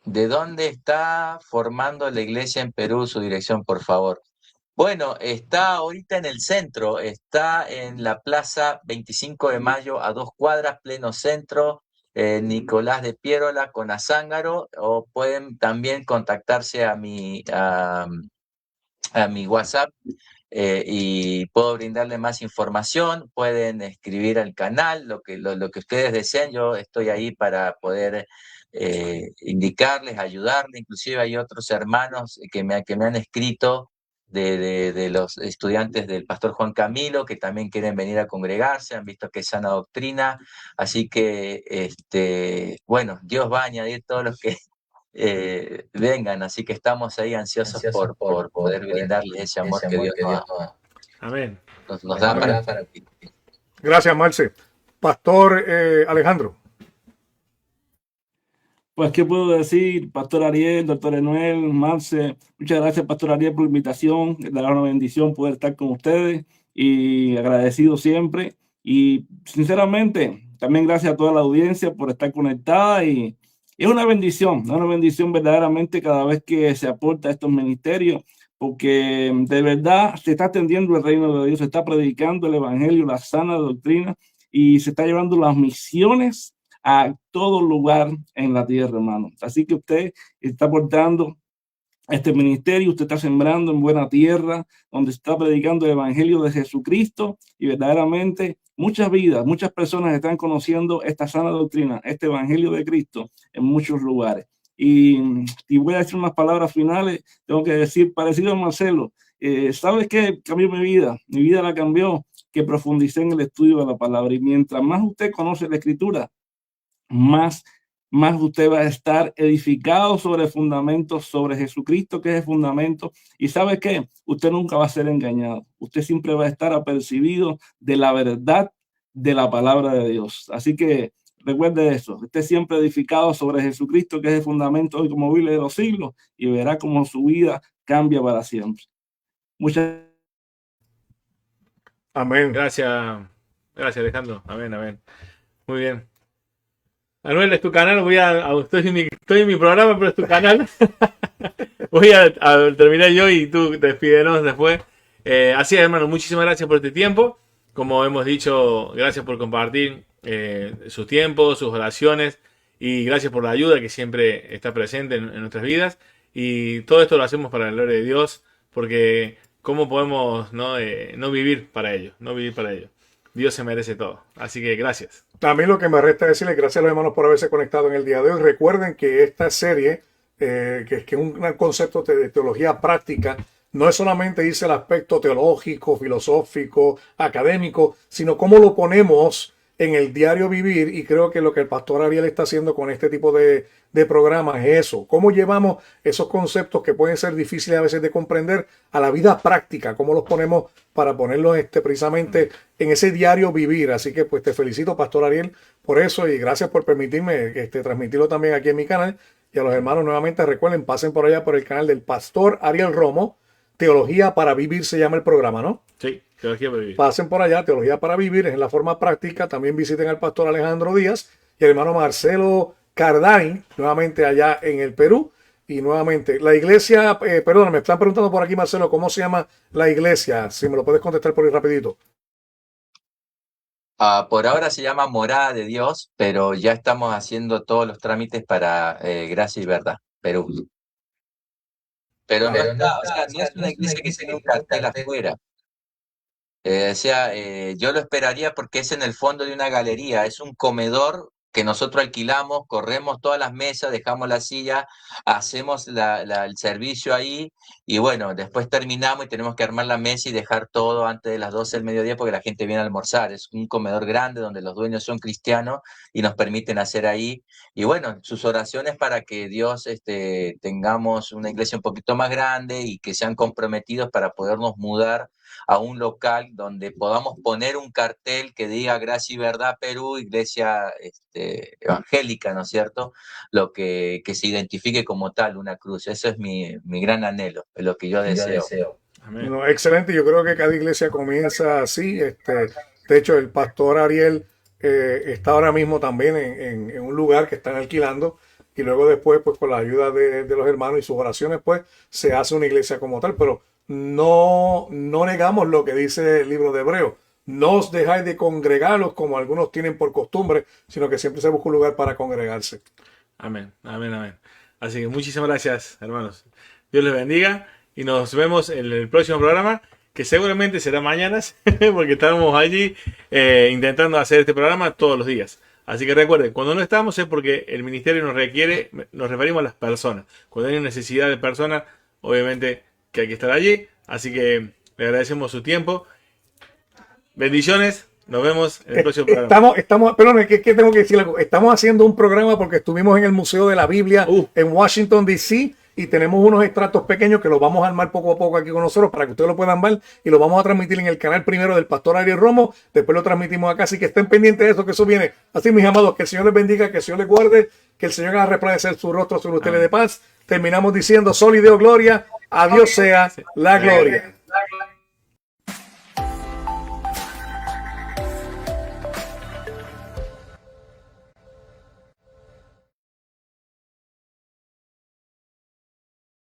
¿De dónde está formando la iglesia en Perú su dirección, por favor? Bueno, está ahorita en el centro, está en la Plaza 25 de Mayo, a 2 cuadras, pleno centro, Nicolás de Piérola con Azángaro, o pueden también contactarse a mi WhatsApp y puedo brindarle más información. Pueden escribir al canal, lo que ustedes deseen. Yo estoy ahí para poder indicarles, ayudarles. Inclusive hay otros hermanos que me han escrito de los estudiantes del pastor Juan Camilo, que también quieren venir a congregarse, han visto que es sana doctrina. Así que, bueno, Dios va a añadir todos los que vengan, así que estamos ahí ansiosos por poder brindarles ese amor que Dios Amén. nos da para ti. Gracias, Marce. Pastor Alejandro. Pues, ¿qué puedo decir? Pastor Ariel, doctor Emanuel, Marce, muchas gracias, Pastor Ariel, por la invitación. Es una bendición poder estar con ustedes y agradecido siempre. Y sinceramente, también gracias a toda la audiencia por estar conectada y es una bendición verdaderamente cada vez que se aporta a estos ministerios, porque de verdad se está atendiendo el reino de Dios, se está predicando el evangelio, la sana doctrina y se está llevando las misiones a todo lugar en la tierra, hermano. Así que usted está aportando este ministerio, usted está sembrando en buena tierra, donde está predicando el evangelio de Jesucristo y verdaderamente muchas vidas, muchas personas están conociendo esta sana doctrina, este evangelio de Cristo en muchos lugares. Y voy a decir unas palabras finales, tengo que decir, parecido a Marcelo, ¿sabes qué? Cambió mi vida la cambió, que profundicé en el estudio de la palabra y mientras más usted conoce la escritura, más usted va a estar edificado sobre fundamentos, sobre Jesucristo, que es el fundamento. Y ¿sabe qué? Usted nunca va a ser engañado. Usted siempre va a estar apercibido de la verdad de la palabra de Dios. Así que recuerde eso. Esté siempre edificado sobre Jesucristo, que es el fundamento hoy como Biblia de los siglos, y verá cómo su vida cambia para siempre. Muchas Amén. Gracias, Alejandro. Amén. Muy bien. Manuel, es tu canal, estoy en mi programa, pero es tu canal. Voy a terminar yo y tú despídenos después. Así es, hermano, muchísimas gracias por este tiempo. Como hemos dicho, gracias por compartir su tiempo, sus oraciones y gracias por la ayuda que siempre está presente en nuestras vidas. Y todo esto lo hacemos para la gloria de Dios, porque ¿cómo podemos no vivir para ello? No vivir para ello. Dios se merece todo. Así que gracias. También lo que me resta decirles gracias a los hermanos por haberse conectado en el día de hoy. Recuerden que esta serie, que es un concepto de teología práctica, no es solamente irse al aspecto teológico, filosófico, académico, sino cómo lo ponemos en el diario vivir. Y creo que lo que el pastor Ariel está haciendo con este tipo de programas es eso. Cómo llevamos esos conceptos que pueden ser difíciles a veces de comprender a la vida práctica, cómo los ponemos para ponerlos precisamente en ese diario vivir. Así que pues te felicito, pastor Ariel, por eso y gracias por permitirme transmitirlo también aquí en mi canal. Y a los hermanos nuevamente recuerden, pasen por allá por el canal del pastor Ariel Romo. Teología para Vivir se llama el programa, ¿no? Sí, Teología para Vivir. Pasen por allá, Teología para Vivir, es en la forma práctica. También visiten al pastor Alejandro Díaz y el hermano Marcelo Cardani, nuevamente allá en el Perú. Y nuevamente, la iglesia, perdón, me están preguntando por aquí, Marcelo, ¿cómo se llama la iglesia? Si me lo puedes contestar por ahí rapidito. Por ahora se llama Morada de Dios, pero ya estamos haciendo todos los trámites para Gracia y Verdad, Perú. Pero no está, o sea, no es una iglesia que tenga un cartel afuera. Yo lo esperaría porque es en el fondo de una galería, es un comedor que nosotros alquilamos, corremos todas las mesas, dejamos la silla, hacemos el servicio ahí y bueno, después terminamos y tenemos que armar la mesa y dejar todo antes de las 12 del mediodía porque la gente viene a almorzar. Es un comedor grande donde los dueños son cristianos y nos permiten hacer ahí. Y bueno, sus oraciones para que Dios tengamos una iglesia un poquito más grande y que sean comprometidos para podernos mudar a un local donde podamos poner un cartel que diga Gracia y Verdad Perú, iglesia evangélica, ¿no es cierto? Lo que se identifique como tal, una cruz. Eso es mi gran anhelo, es lo que yo deseo. Amén. Bueno, excelente, yo creo que cada iglesia comienza así. De hecho, el pastor Ariel está ahora mismo también en un lugar que están alquilando y luego después, pues con la ayuda de los hermanos y sus oraciones, pues se hace una iglesia como tal, pero no negamos lo que dice el libro de Hebreos. No os dejáis de congregaros como algunos tienen por costumbre, sino que siempre se busca un lugar para congregarse. Amén, amén, amén. Así que muchísimas gracias, hermanos. Dios les bendiga y nos vemos en el próximo programa, que seguramente será mañana, porque estamos allí intentando hacer este programa todos los días. Así que recuerden, cuando no estamos es porque el ministerio nos requiere, nos referimos a las personas. Cuando hay necesidad de personas, obviamente que hay que estar allí. Así que le agradecemos su tiempo. Bendiciones. Nos vemos en el próximo programa. Perdón, que tengo que decir algo. Estamos haciendo un programa porque estuvimos en el Museo de la Biblia en Washington, D.C. y tenemos unos extractos pequeños que los vamos a armar poco a poco aquí con nosotros para que ustedes lo puedan ver y lo vamos a transmitir en el canal primero del Pastor Ariel Romo, después lo transmitimos acá, así que estén pendientes de eso, que eso viene. Así, mis amados, que el Señor les bendiga, que el Señor les guarde, que el Señor haga resplandecer su rostro sobre ustedes de paz. Terminamos diciendo, Sol y Deo Gloria, a Dios sea la gloria.